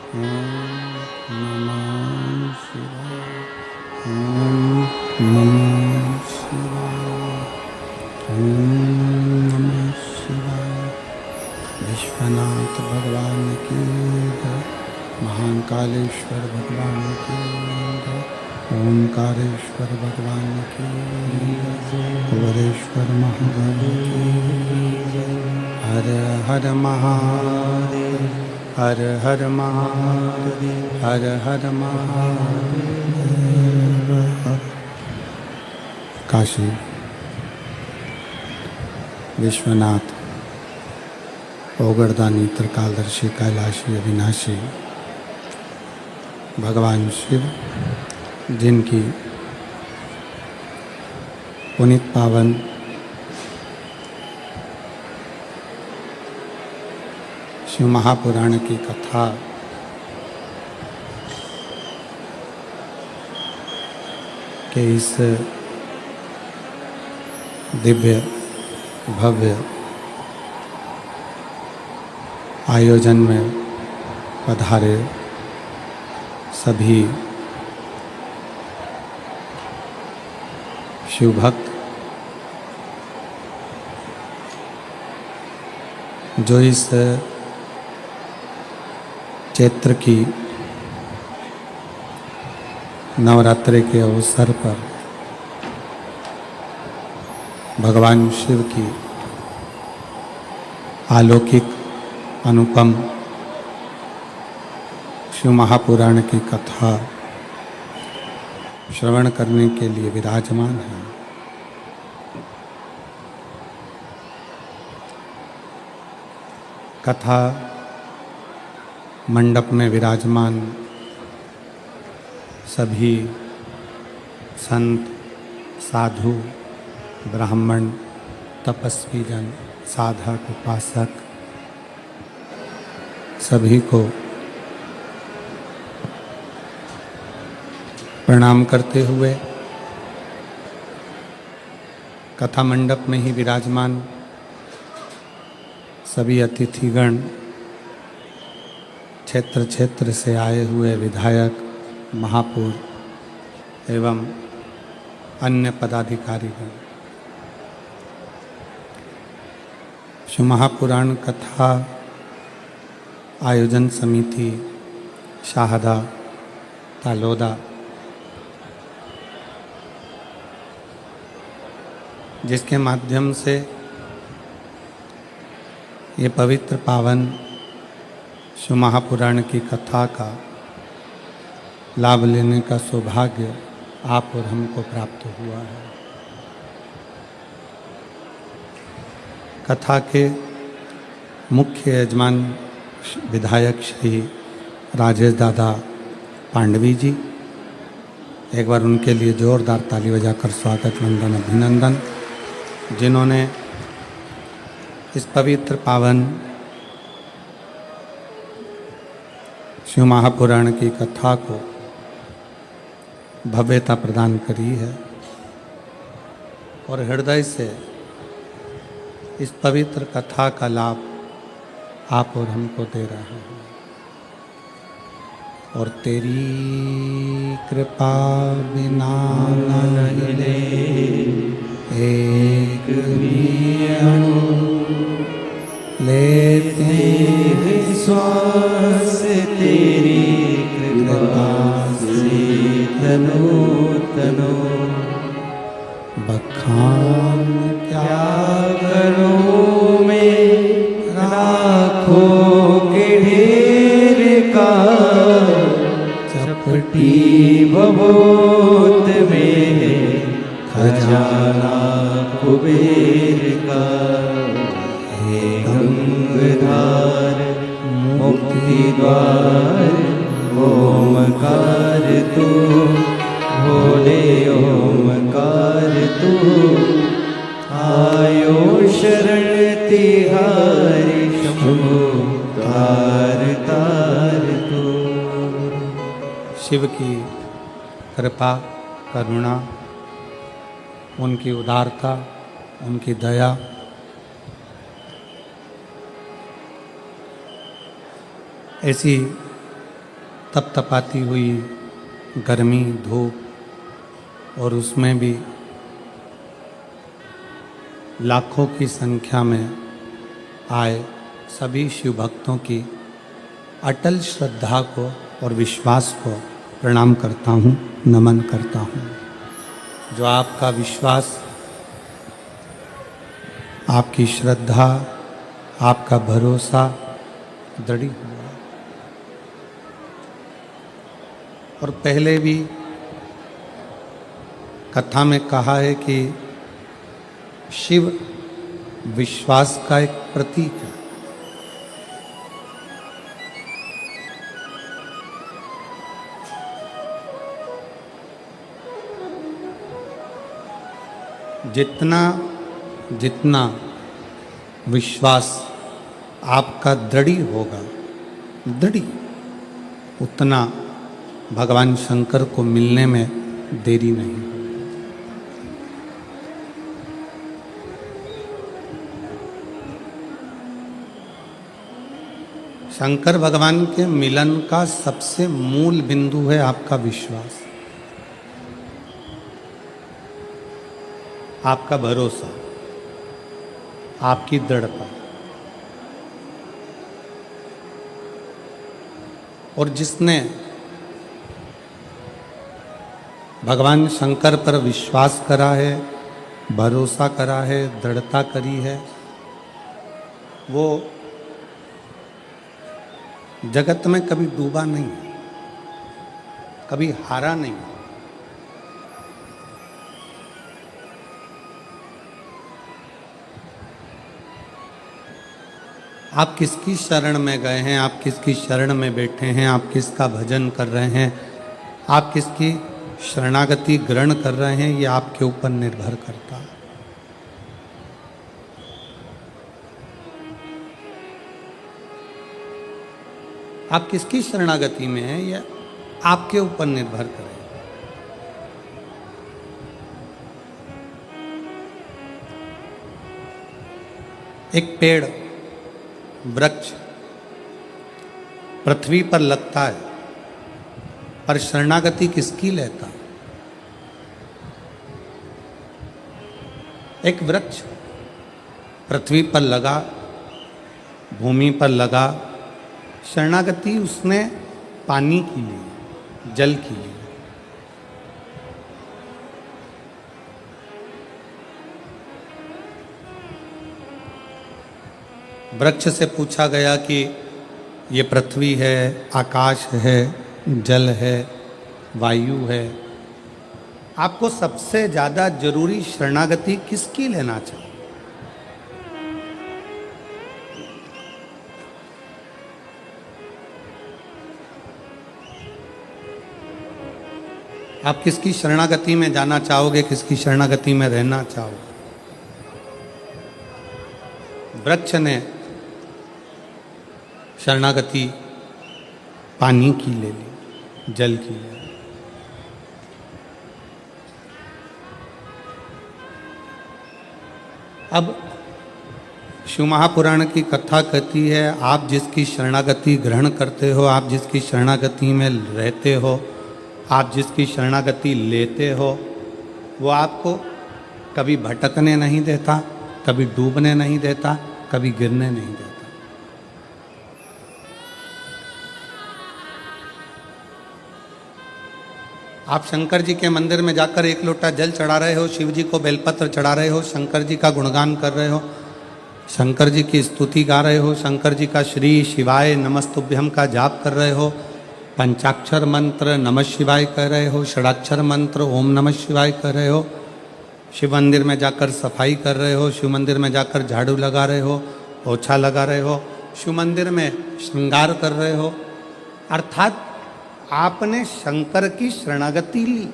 ओम नमः शिवाय। ओम नमः शिवाय। ओम नमः शिवाय। विश्वनाथ भगवान की जय। महान कालेश्वर भगवान की जय। ओंकारेश्वर भगवान की जय। वरेश्वर महादेव की जय। हर हर महादेव। हर हर महादेव। हर हर महादेव। काशी विश्वनाथ ओगरदानी त्रिकालदर्शी कैलाशी अविनाशी भगवान शिव, जिनकी पुनीत पावन शिव महापुराण की कथा के इस दिव्य भव्य आयोजन में पधारे सभी शिव भक्त, जो इस चैत्र की नवरात्रि के अवसर पर भगवान शिव की अलौकिक अनुपम शिव महापुराण की कथा श्रवण करने के लिए विराजमान है। कथा मंडप में विराजमान सभी संत, साधु, ब्राह्मण, तपस्वी जन, साधक, उपासक सभी को प्रणाम करते हुए कथा मंडप में ही विराजमान सभी अतिथिगण, क्षेत्र क्षेत्र से आए हुए विधायक, महापौर एवं अन्य पदाधिकारीगण, शिव महापुराण कथा आयोजन समिति शाहदा तालोदा, जिसके माध्यम से ये पवित्र पावन शिव महापुराण की कथा का लाभ लेने का सौभाग्य आप और हमको प्राप्त हुआ है। कथा के मुख्य यजमान विधायक श्री राजेश दादा पांडवी जी, एक बार उनके लिए जोरदार ताली बजाकर स्वागत, वंदन, अभिनंदन, जिन्होंने इस पवित्र पावन शिव महापुराण की कथा को भव्यता प्रदान करी है और हृदय से इस पवित्र कथा का लाभ आप और हमको दे रहे हैं। और तेरी कृपा बिना न हिले एक भी अणु, लेते विश्वास तेरी कृपा से तनो तनो, बखान क्या करूं मैं राखों के ढेर का, चपटी बबूत में खजाना कुबेर का। हे गंगाधार मुक्ति द्वार ओमकार तू, भोले ओमकार तू, आयो शरण तिहारी शंभो तार तार तू। शिव की कृपा, करुणा, उनकी उदारता, उनकी दया ऐसी तपतपाती हुई गर्मी धूप और उसमें भी लाखों की संख्या में आए सभी शिव भक्तों की अटल श्रद्धा को और विश्वास को प्रणाम करता हूँ, नमन करता हूँ। जो आपका विश्वास, आपकी श्रद्धा, आपका भरोसा दृढ़ हुआ। और पहले भी कथा में कहा है कि शिव विश्वास का एक प्रतीक है। जितना जितना विश्वास आपका दृढ़ होगा, दृढ़, उतना भगवान शंकर को मिलने में देरी नहीं होगी। शंकर भगवान के मिलन का सबसे मूल बिंदु है आपका विश्वास, आपका भरोसा, आपकी दृढ़ता। और जिसने भगवान शंकर पर विश्वास करा है, भरोसा करा है, दृढ़ता करी है, वो जगत में कभी डूबा नहीं, कभी हारा नहीं। आप किसकी शरण में गए हैं, आप किसकी शरण में बैठे हैं, आप किसका भजन कर रहे हैं, आप किसकी शरणागति ग्रहण कर रहे हैं, ये आपके ऊपर निर्भर करता है। आप किसकी शरणागति में हैं, यह आपके ऊपर निर्भर करें। एक पेड़, वृक्ष पृथ्वी पर लगता है, पर शरणागति किसकी लेता? एक वृक्ष पृथ्वी पर लगा, भूमि पर लगा, शरणागति उसने पानी की ली, जल की ली। वृक्ष से पूछा गया कि ये पृथ्वी है, आकाश है, जल है, वायु है, आपको सबसे ज्यादा जरूरी शरणागति किसकी लेना चाहिए? आप किसकी शरणागति में जाना चाहोगे, किसकी शरणागति में रहना चाहोगे? वृक्ष ने शरणागति पानी की ले ली, जल की ले ली। अब शिव महापुराण की कथा कहती है, आप जिसकी शरणागति ग्रहण करते हो, आप जिसकी शरणागति में रहते हो, आप जिसकी शरणागति लेते हो, वो आपको कभी भटकने नहीं देता, कभी डूबने नहीं देता, कभी गिरने नहीं देता। आप शंकर जी के मंदिर में जाकर एक लोटा जल चढ़ा रहे हो, शिव जी को बेलपत्र चढ़ा रहे हो, शंकर जी का गुणगान कर रहे हो, शंकर जी की स्तुति गा रहे हो, शंकर जी का श्री शिवाय नमस्तुभ्यम का जाप कर रहे हो, पंचाक्षर मंत्र नमः शिवाय कह रहे हो, षडाक्षर मंत्र ओम नमः शिवाय कह रहे हो, शिव मंदिर में जाकर सफाई कर रहे हो, शिव मंदिर में जाकर झाड़ू लगा रहे हो, पोछा लगा रहे हो, शिव मंदिर में श्रृंगार कर रहे हो, अर्थात आपने शंकर की शरणागति ली।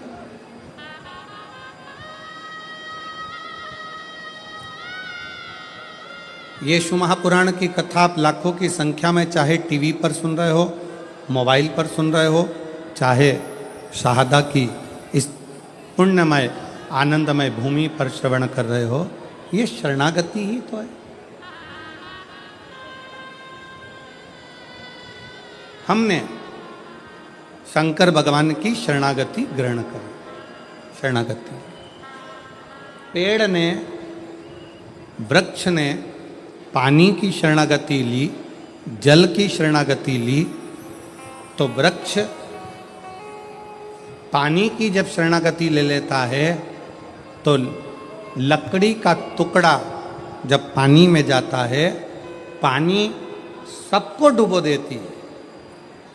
ये शिव महापुराण की कथा आप लाखों की संख्या में चाहे टीवी पर सुन रहे हो, मोबाइल पर सुन रहे हो, चाहे शाहदा की इस पुण्यमय आनंदमय भूमि पर श्रवण कर रहे हो, ये शरणागति ही तो है। हमने शंकर भगवान की शरणागति ग्रहण करें। शरणागति, पेड़ ने, वृक्ष ने पानी की शरणागति ली, जल की शरणागति ली, तो वृक्ष पानी की जब शरणागति ले लेता है तो लकड़ी का टुकड़ा जब पानी में जाता है, पानी सबको डुबो देती है।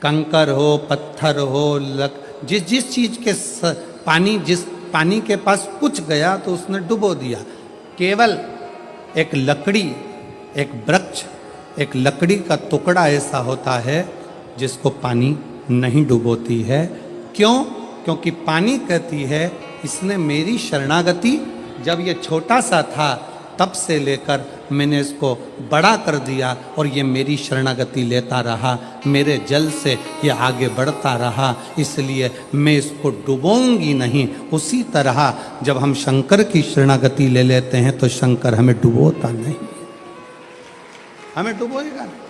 कंकर हो, पत्थर हो, जिस चीज के जिस पानी के पास कुछ गया तो उसने डुबो दिया। केवल एक लकड़ी, एक वृक्ष, एक लकड़ी का टुकड़ा ऐसा होता है जिसको पानी नहीं डुबोती है। क्यों? क्योंकि पानी कहती है इसने मेरी शरणागति, जब ये छोटा सा था तब से लेकर मैंने इसको बड़ा कर दिया और ये मेरी शरणागति लेता रहा, मेरे जल से ये आगे बढ़ता रहा, इसलिए मैं इसको डुबोऊंगी नहीं। उसी तरह जब हम शंकर की शरणागति ले लेते हैं तो शंकर हमें डुबोता नहीं, हमें डुबोएगा नहीं।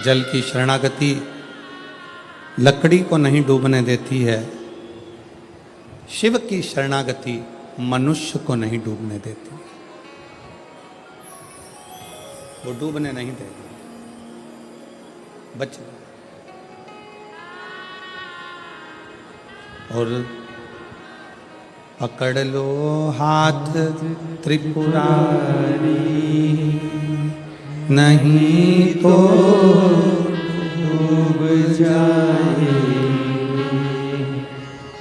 जल की शरणागति लकड़ी को नहीं डूबने देती है, शिव की शरणागति मनुष्य को नहीं डूबने देती, वो डूबने नहीं देगी, बच गए। और पकड़ लो हाथ त्रिपुरारी, नहीं तो डूब जाए।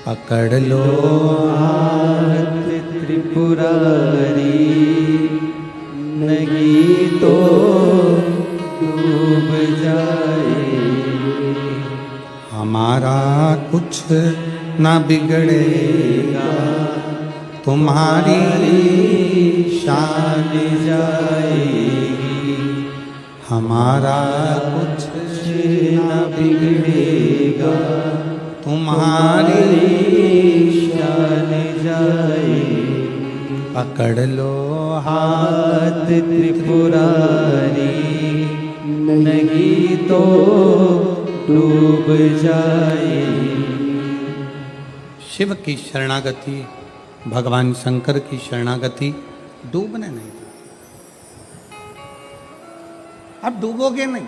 पकड़ लो हाथ त्रिपुरारी, नहीं तो डूब जाए। हमारा कुछ न बिगड़ेगा, तुम्हारी शान जाएगी। हमारा कुछ न बिगड़ेगा, तुम्हारी शान जाएगी। पकड़ लो हाथ त्रिपुरारी, नहीं तो डूब जाए। शिव की शरणागति, भगवान शंकर की शरणागति डूबने नहीं देती। अब डूबोगे नहीं,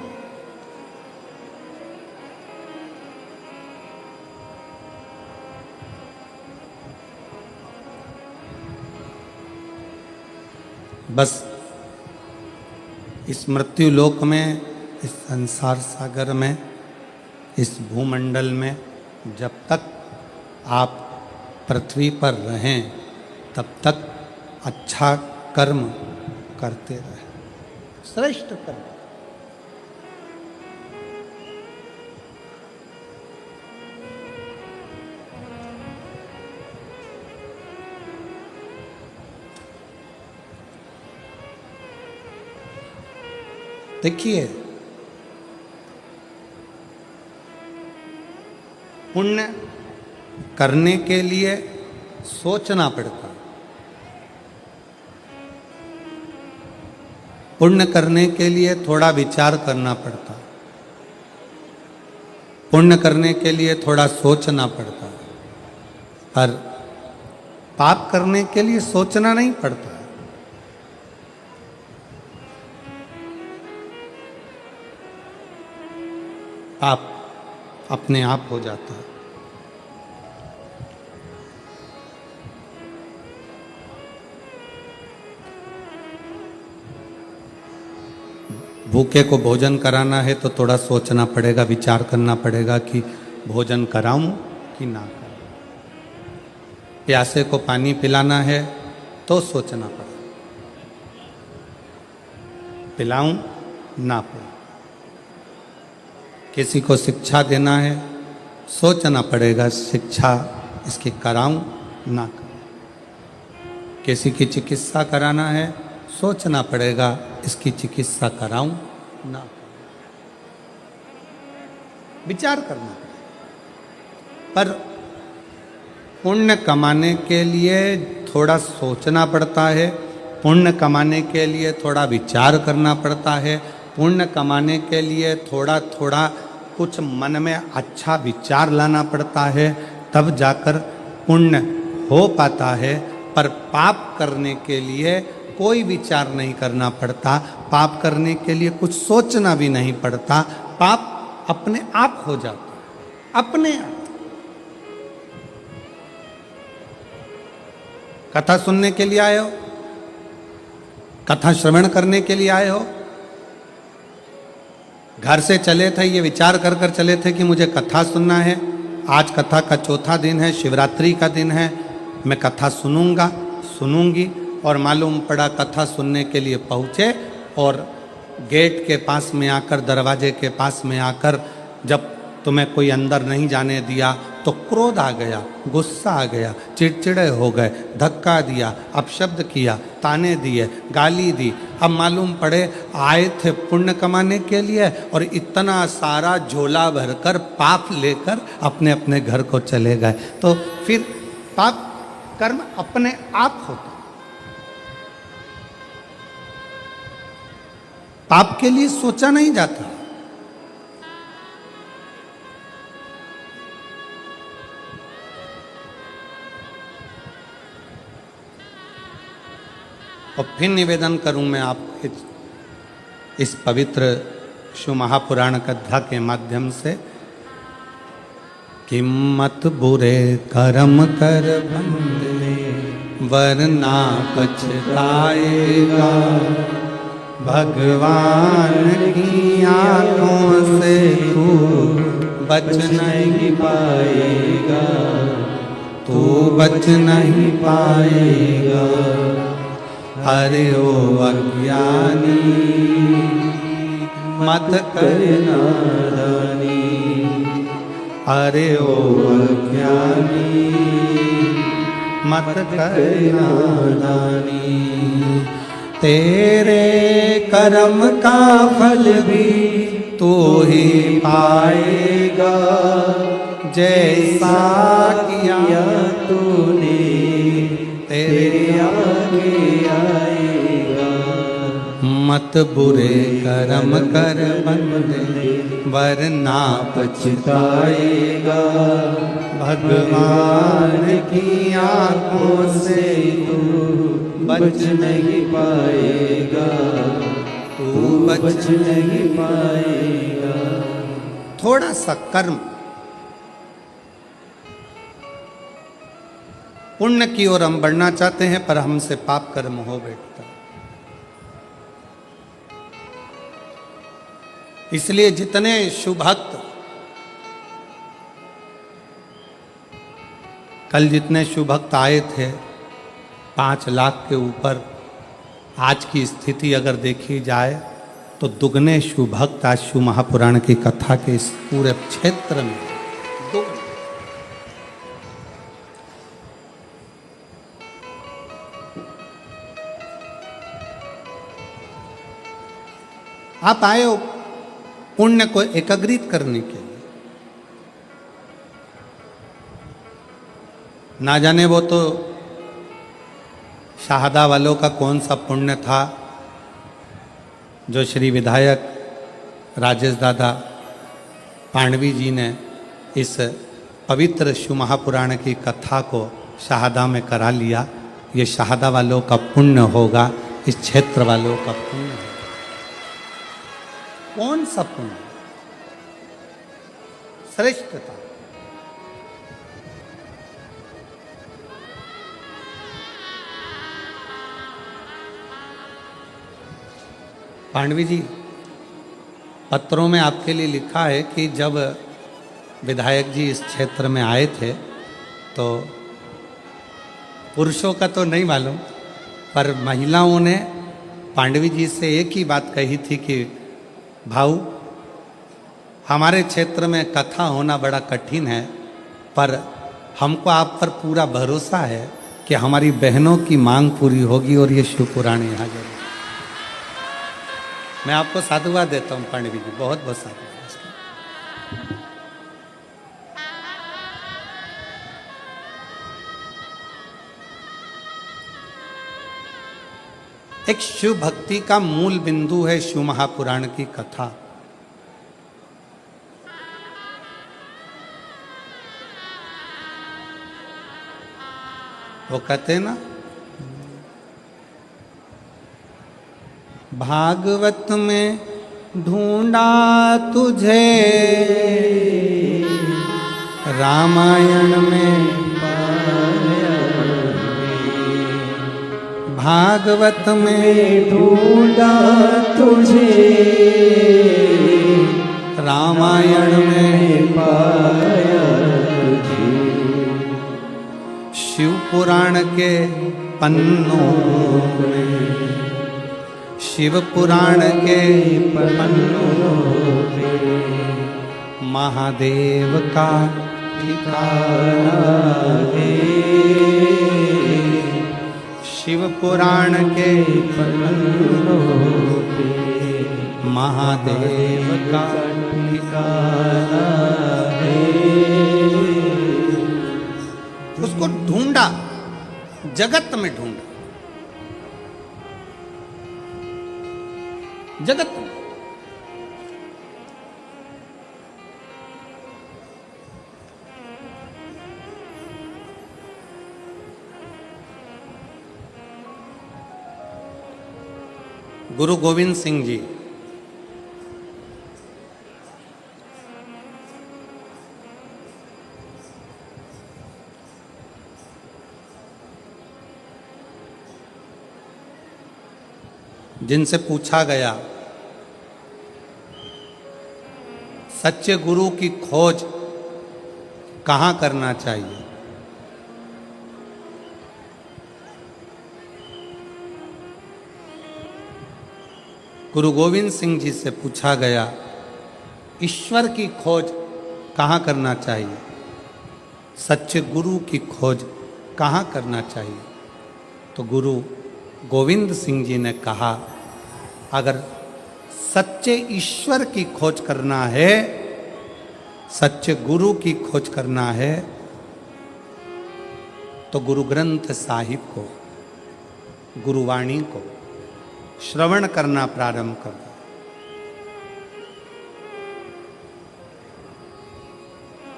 बस इस मृत्यु लोक में, इस संसार सागर में, इस भूमंडल में जब तक आप पृथ्वी पर रहें तब तक अच्छा कर्म करते रहें, श्रेष्ठ कर्म। देखिए, पुण्य करने के लिए सोचना पड़ता, पुण्य करने के लिए थोड़ा विचार करना पड़ता, पुण्य करने के लिए थोड़ा सोचना पड़ता, पर पाप करने के लिए सोचना नहीं पड़ता। पाप अपने आप हो जाता है। भूखे को भोजन कराना है तो थोड़ा सोचना पड़ेगा, विचार करना पड़ेगा कि भोजन कराऊं कि ना कराऊं। प्यासे को पानी पिलाना है तो सोचना पड़ेगा, पिलाऊं ना पिलाऊं। किसी को शिक्षा देना है, सोचना पड़ेगा शिक्षा इसकी कराऊं ना कराऊं। किसी की चिकित्सा कराना है, सोचना पड़ेगा इसकी चिकित्सा कराऊं ना कराऊं। विचार करना पड़ेगा। पर पुण्य कमाने के लिए थोड़ा सोचना पड़ता है, पुण्य कमाने के लिए थोड़ा विचार करना पड़ता है, पुण्य कमाने के लिए थोड़ा थोड़ा कुछ मन में अच्छा विचार लाना पड़ता है, तब जाकर पुण्य हो पाता है। पर पाप करने के लिए कोई विचार नहीं करना पड़ता, पाप करने के लिए कुछ सोचना भी नहीं पड़ता, पाप अपने आप हो जाता है, अपने आप। कथा सुनने के लिए आए हो, कथा श्रवण करने के लिए आए हो, घर से चले थे, ये विचार कर कर चले थे कि मुझे कथा सुनना है, आज कथा का चौथा दिन है, शिवरात्रि का दिन है, मैं कथा सुनूंगा, सुनूंगी, और मालूम पड़ा कथा सुनने के लिए पहुँचे और गेट के पास में आकर, दरवाजे के पास में आकर जब तुम्हें कोई अंदर नहीं जाने दिया तो क्रोध आ गया, गुस्सा आ गया, चिड़चिड़े हो गए, धक्का दिया, अपशब्द किया, ताने दिए, गाली दी। अब मालूम पड़े आए थे पुण्य कमाने के लिए और इतना सारा झोला भरकर पाप लेकर अपने अपने घर को चले गए। तो फिर पाप कर्म अपने आप होता, पाप के लिए सोचा नहीं जाता। और फिर निवेदन करूं मैं आपको इस पवित्र शिव महापुराण कथा के माध्यम से कि मत बुरे कर्म कर बंदे वरना पछताएगा, भगवान की आंखों से तू बच नहीं पाएगा, तू बच नहीं पाएगा। अरे ओ अज्ञानी मत कर नादानी, अरे ओ अज्ञानी मत कर नादानी। तेरे कर्म का फल भी तू ही पाएगा, जैसा किया तूने तेरे आगे आएगा। मत बुरे कर्म कर बंदे वरना पछताएगा, भगवान की आंखों से तू बच नहीं पाएगा, तू बच नहीं पाएगा। थोड़ा सा कर्म पुण्य की ओर हम बढ़ना चाहते हैं पर हमसे पाप कर्म हो बैठता है। इसलिए जितने शुभभक्त कल जितने शुभभक्त आए थे 5 लाख के ऊपर, आज की स्थिति अगर देखी जाए तो दुगने शुभभक्त आज शिव महापुराण की कथा के इस पूरे क्षेत्र में दुगने। आप आए हो पुण्य को एकत्रित करने के लिए, ना जाने वो तो शाहदा वालों का कौन सा पुण्य था जो श्री विधायक राजेश दादा पांडवी जी ने इस पवित्र शिव महापुराण की कथा को शाहदा में करा लिया। ये शाहदा वालों का पुण्य होगा, इस क्षेत्र वालों का पुण्य होगा। कौन सा पुण्य श्रेष्ठता? पांडवी जी पत्रों में आपके लिए लिखा है कि जब विधायक जी इस क्षेत्र में आए थे तो पुरुषों का तो नहीं मालूम पर महिलाओं ने पांडवी जी से एक ही बात कही थी कि भाऊ हमारे क्षेत्र में कथा होना बड़ा कठिन है, पर हमको आप पर पूरा भरोसा है कि हमारी बहनों की मांग पूरी होगी और ये शिव पुराण यहाँ जरूर। मैं आपको साधुवाद देता हूँ पांडवी जी, बहुत बहुत साधुवाद। एक शिव भक्ति का मूल बिंदु है शिव महापुराण की कथा। वो कहते ना, भागवत में ढूंढा तुझे, रामायण में पाया, भागवत में ढूंढा तुझे, रामायण में पाया तुझे, शिव पुराण के पन्नों में, शिव पुराण के पन्नों में महादेव का ठिकाना है। शिव पुराण के पन्नों पे महादेव का ठिकाना है। उसको ढूंढा, जगत में ढूंढा, जगत में। गुरु गोविंद सिंह जी जिनसे पूछा गया सच्चे गुरु की खोज कहाँ करना चाहिए, गुरु गोविंद सिंह जी से पूछा गया ईश्वर की खोज कहाँ करना चाहिए, सच्चे गुरु की खोज कहाँ करना चाहिए। तो गुरु गोविंद सिंह जी ने कहा, अगर सच्चे ईश्वर की खोज करना है, सच्चे गुरु की खोज करना है, तो गुरु ग्रंथ साहिब को, गुरुवाणी को श्रवण करना प्रारंभ कर दो।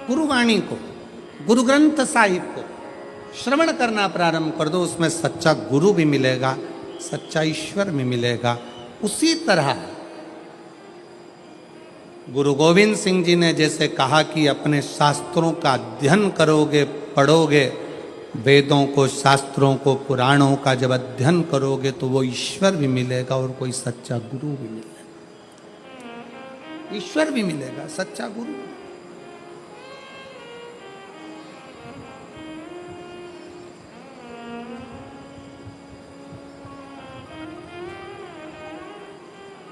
गुरुवाणी को, गुरु ग्रंथ साहिब को श्रवण करना प्रारंभ कर दो। उसमें सच्चा गुरु भी मिलेगा, सच्चा ईश्वर भी मिलेगा। उसी तरह गुरु गोविंद सिंह जी ने जैसे कहा कि अपने शास्त्रों का अध्ययन करोगे, पढ़ोगे, वेदों को, शास्त्रों को, पुराणों का जब अध्ययन करोगे तो वो ईश्वर भी मिलेगा और कोई सच्चा गुरु भी मिलेगा। ईश्वर भी मिलेगा, सच्चा गुरु।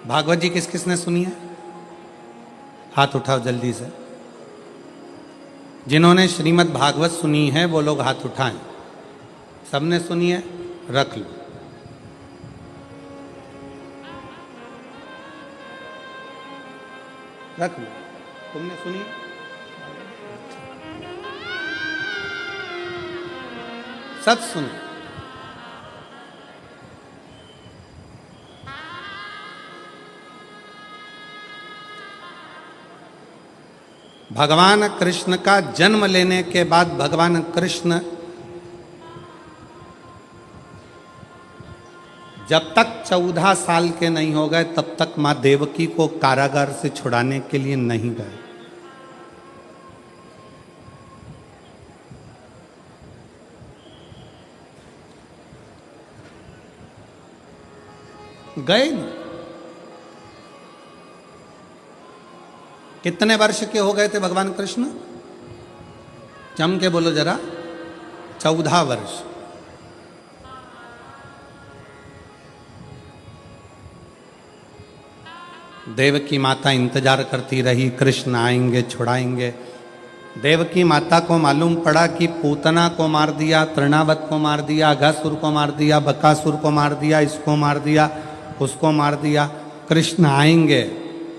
भागवत जी किस किसने सुनी है? हाथ उठाओ जल्दी से। जिन्होंने श्रीमद् भागवत सुनी है वो लोग हाथ उठाएं। सबने सुनी है? रख लो। रख लो। तुमने सुनी है? सब सुने। भगवान कृष्ण का जन्म लेने के बाद भगवान कृष्ण जब तक 14 साल के नहीं हो गए तब तक मां देवकी को कारागार से छुड़ाने के लिए नहीं गए। गए नहीं। कितने वर्ष के हो गए थे भगवान कृष्ण? जम के बोलो जरा। 14 वर्ष। देवकी माता इंतजार करती रही, कृष्ण आएंगे, छुड़ाएंगे। देवकी माता को मालूम पड़ा कि पूतना को मार दिया, तृणावत को मार दिया, अघासुर को मार दिया, बकासुर को मार दिया, इसको मार दिया, उसको मार दिया। कृष्ण आएंगे,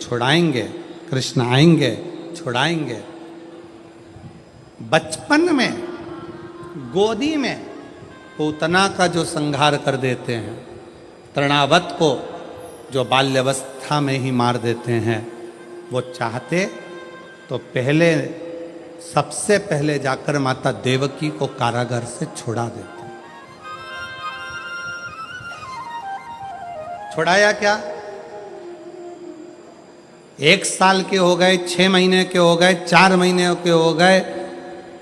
छुड़ाएंगे, कृष्ण आएंगे, छुड़ाएंगे। बचपन में गोदी में पूतना का जो संहार कर देते हैं, तृणावत को जो बाल्यावस्था में ही मार देते हैं, वो चाहते तो पहले, सबसे पहले जाकर माता देवकी को कारागार से छुड़ा देते। छुड़ाया क्या? 1 साल के हो गए, 6 महीने के हो गए, 4 महीने के हो गए,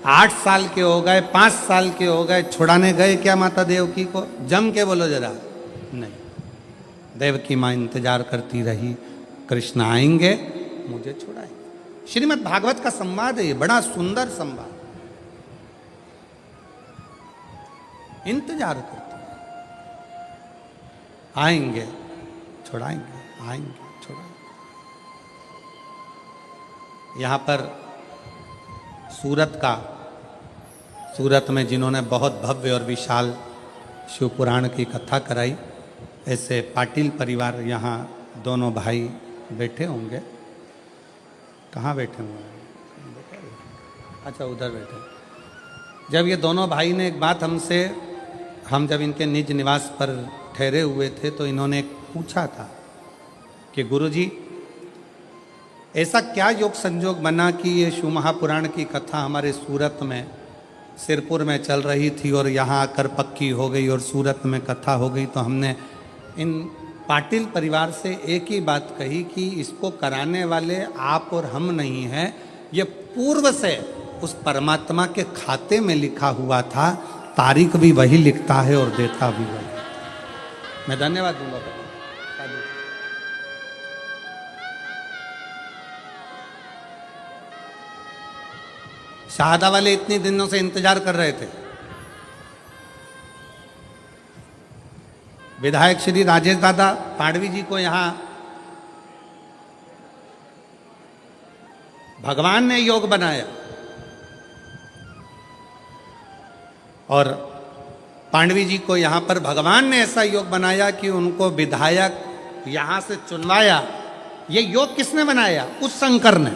8 साल के हो गए, 5 साल के हो गए, छुड़ाने गए क्या माता देवकी को? जम के बोलो जरा। नहीं, देवकी माँ इंतजार करती रही, कृष्ण आएंगे मुझे छुड़ाएंगे। श्रीमद् भागवत का संवाद है ये, बड़ा सुंदर संवाद। इंतजार करती रही, आएंगे छुड़ाएंगे, आएंगे छुड़ाएंगे। यहाँ पर सूरत में जिन्होंने बहुत भव्य और विशाल शिव पुराण की कथा कराई, ऐसे पाटिल परिवार यहाँ दोनों भाई बैठे होंगे। कहाँ बैठे होंगे? अच्छा, उधर बैठे। जब ये दोनों भाई ने एक बात हमसे, हम जब इनके निज निवास पर ठहरे हुए थे तो इन्होंने एक पूछा था कि गुरुजी, ऐसा क्या योग संजोग बना कि ये शिव महापुराण की कथा हमारे सूरत में, सिरपुर में चल रही थी और यहाँ आकर पक्की हो गई और सूरत में कथा हो गई। तो हमने इन पाटिल परिवार से एक ही बात कही कि इसको कराने वाले आप और हम नहीं हैं, ये पूर्व से उस परमात्मा के खाते में लिखा हुआ था, तारीख भी वही लिखता है और देता भी वही। मैं धन्यवाद दूंगा। शाहदा वाले इतने दिनों से इंतजार कर रहे थे। विधायक श्री राजेश दादा पाडवी जी को यहां भगवान ने योग बनाया और पांडवी जी को यहां पर भगवान ने ऐसा योग बनाया कि उनको विधायक यहां से चुनवाया। ये योग किसने बनाया? उस शंकर ने।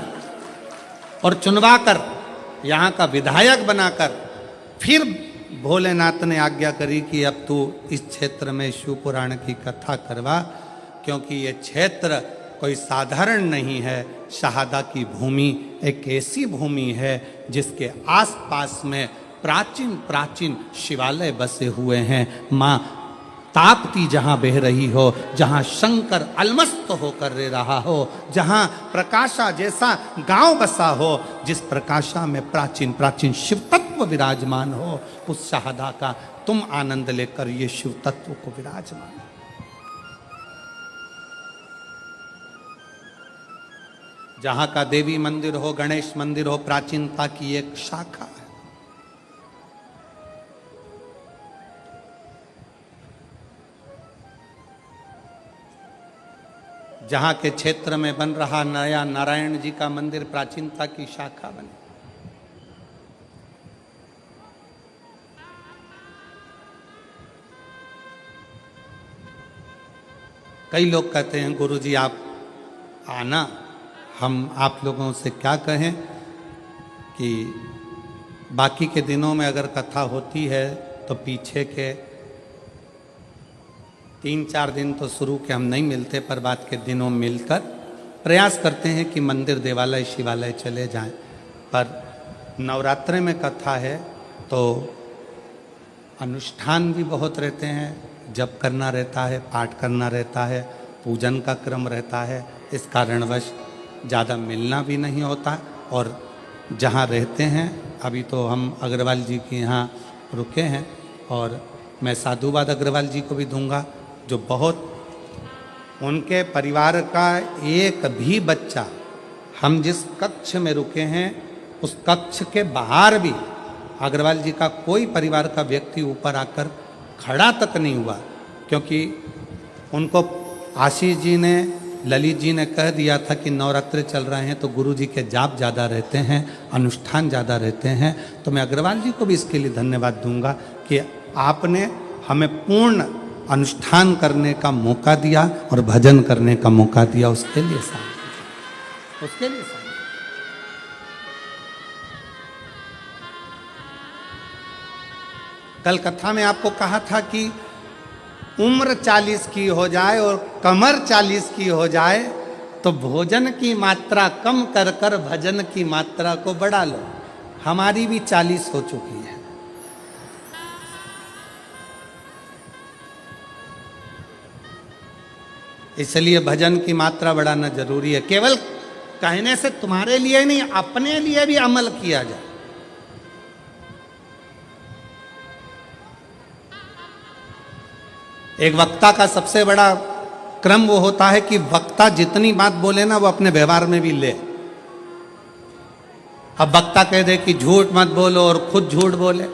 और चुनवाकर यहाँ का विधायक बनाकर फिर भोलेनाथ ने आज्ञा करी कि अब तू इस क्षेत्र में शिव पुराण की कथा करवा, क्योंकि ये क्षेत्र कोई साधारण नहीं है। शहादा की भूमि एक ऐसी भूमि है जिसके आसपास में प्राचीन प्राचीन शिवालय बसे हुए हैं। माँ ताप्ती जहाँ बह रही हो, जहाँ शंकर अलमस्त होकर रह रहा हो, जहाँ प्रकाशा जैसा गांव बसा हो, जिस प्रकाशा में प्राचीन प्राचीन शिव तत्व विराजमान हो, उस शहादा का तुम आनंद लेकर ये शिव तत्व को विराजमान। जहाँ का देवी मंदिर हो, गणेश मंदिर हो, प्राचीनता की एक शाखा है। जहाँ के क्षेत्र में बन रहा नया नारायण जी का मंदिर प्राचीनता की शाखा बने। कई लोग कहते हैं गुरुजी आप आना, हम आप लोगों से क्या कहें कि बाकी के दिनों में अगर कथा होती है तो पीछे के 3-4 दिन तो शुरू के हम नहीं मिलते, पर बाद के दिनों मिलकर प्रयास करते हैं कि मंदिर देवालय शिवालय चले जाएं। पर नवरात्रि में कथा है तो अनुष्ठान भी बहुत रहते हैं, जप करना रहता है, पाठ करना रहता है, पूजन का क्रम रहता है। इस कारणवश ज़्यादा मिलना भी नहीं होता। और जहाँ रहते हैं, अभी तो हम अग्रवाल जी के यहाँ रुके हैं और मैं साधुवाद अग्रवाल जी को भी दूंगा, जो बहुत उनके परिवार का एक भी बच्चा, हम जिस कक्ष में रुके हैं उस कक्ष के बाहर भी अग्रवाल जी का कोई परिवार का व्यक्ति ऊपर आकर खड़ा तक नहीं हुआ, क्योंकि उनको आशीष जी ने, ललित जी ने कह दिया था कि नवरात्रि चल रहे हैं तो गुरु जी के जाप ज़्यादा रहते हैं, अनुष्ठान ज़्यादा रहते हैं। तो मैं अग्रवाल जी को भी इसके लिए धन्यवाद दूंगा कि आपने हमें पूर्ण अनुष्ठान करने का मौका दिया और भजन करने का मौका दिया। उसके लिए उसके लिए कल कथा में आपको कहा था कि उम्र 40 की हो जाए और कमर 40 की हो जाए तो भोजन की मात्रा कम कर कर भजन की मात्रा को बढ़ा लो। हमारी भी 40 हो चुकी है। इसलिए भजन की मात्रा बढ़ाना जरूरी है। केवल कहने से तुम्हारे लिए नहीं, अपने लिए भी अमल किया जाए। एक वक्ता का सबसे बड़ा क्रम वो होता है कि वक्ता जितनी बात बोले ना वो अपने व्यवहार में भी ले। अब वक्ता कह दे कि झूठ मत बोलो और खुद झूठ बोले,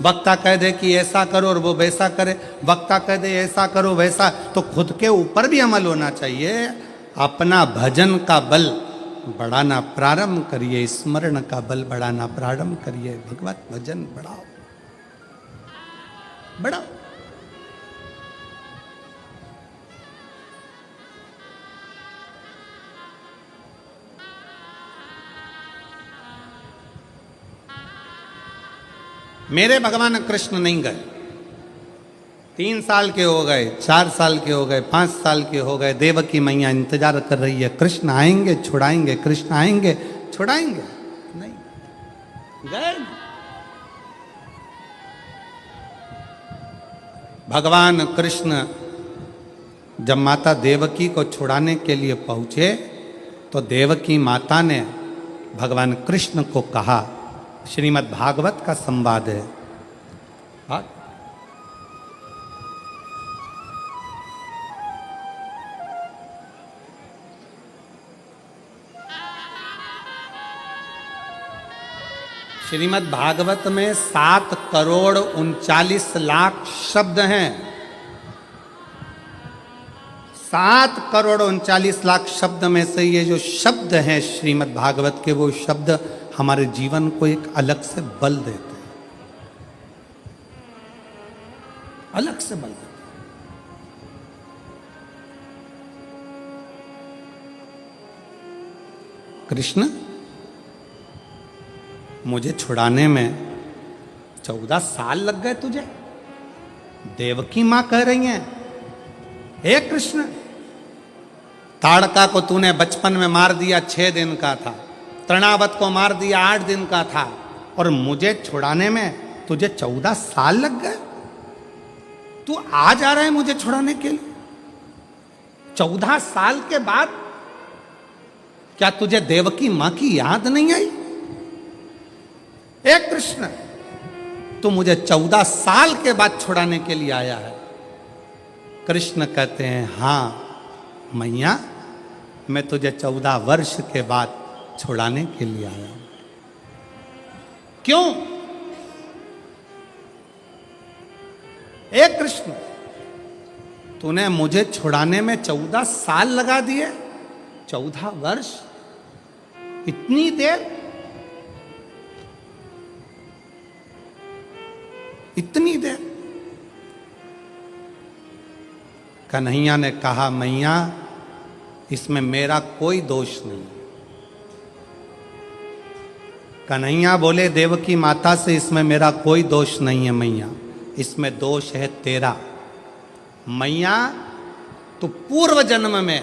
वक्ता कह दे कि ऐसा करो और वो वैसा करे, वक्ता कह दे ऐसा करो वैसा, तो खुद के ऊपर भी अमल होना चाहिए। अपना भजन का बल बढ़ाना प्रारंभ करिए, स्मरण का बल बढ़ाना प्रारंभ करिए, भगवत भजन बढ़ाओ बढ़ाओ। मेरे भगवान कृष्ण नहीं गए, 3 साल के हो गए, 4 साल के हो गए, 5 साल के हो गए, देवकी मैया इंतजार कर रही है, कृष्ण आएंगे छुड़ाएंगे, कृष्ण आएंगे छुड़ाएंगे, नहीं गए। भगवान कृष्ण जब माता देवकी को छुड़ाने के लिए पहुंचे तो देवकी माता ने भगवान कृष्ण को कहा, श्रीमद् भागवत का संवाद है। श्रीमद् भागवत में 7 करोड़ 39 लाख शब्द हैं। 7 करोड़ 39 लाख शब्द में से ये जो शब्द हैं श्रीमद् भागवत के, वो शब्द हमारे जीवन को एक अलग से बल देते हैं, अलग से बल देते हैं। कृष्ण मुझे छुड़ाने में 14 साल लग गए तुझे। देवकी मां कह रही हैं, हे कृष्ण, ताड़का को तूने बचपन में मार दिया, 6 दिन का था। तृणावत को मार दिया, 8 दिन का था, और मुझे छुड़ाने में तुझे 14 साल लग गए। तू आ जा रहा है मुझे छुड़ाने के लिए 14 साल के बाद? क्या तुझे देवकी मां की याद नहीं आई? हे कृष्ण, तू मुझे 14 साल के बाद छुड़ाने के लिए आया है। कृष्ण कहते हैं, हां मैया, मैं तुझे 14 वर्ष के बाद छुड़ाने के लिए आया हूं। क्यों? हे कृष्ण, तूने मुझे छुड़ाने में 14 साल लगा दिए, 14 वर्ष, इतनी देर, इतनी देर। कन्हैया ने कहा, मैया इसमें मेरा कोई दोष नहीं। कन्हैया बोले देवकी माता से, इसमें मेरा कोई दोष नहीं है मैया, इसमें दोष है तेरा। मैया, तू पूर्व जन्म में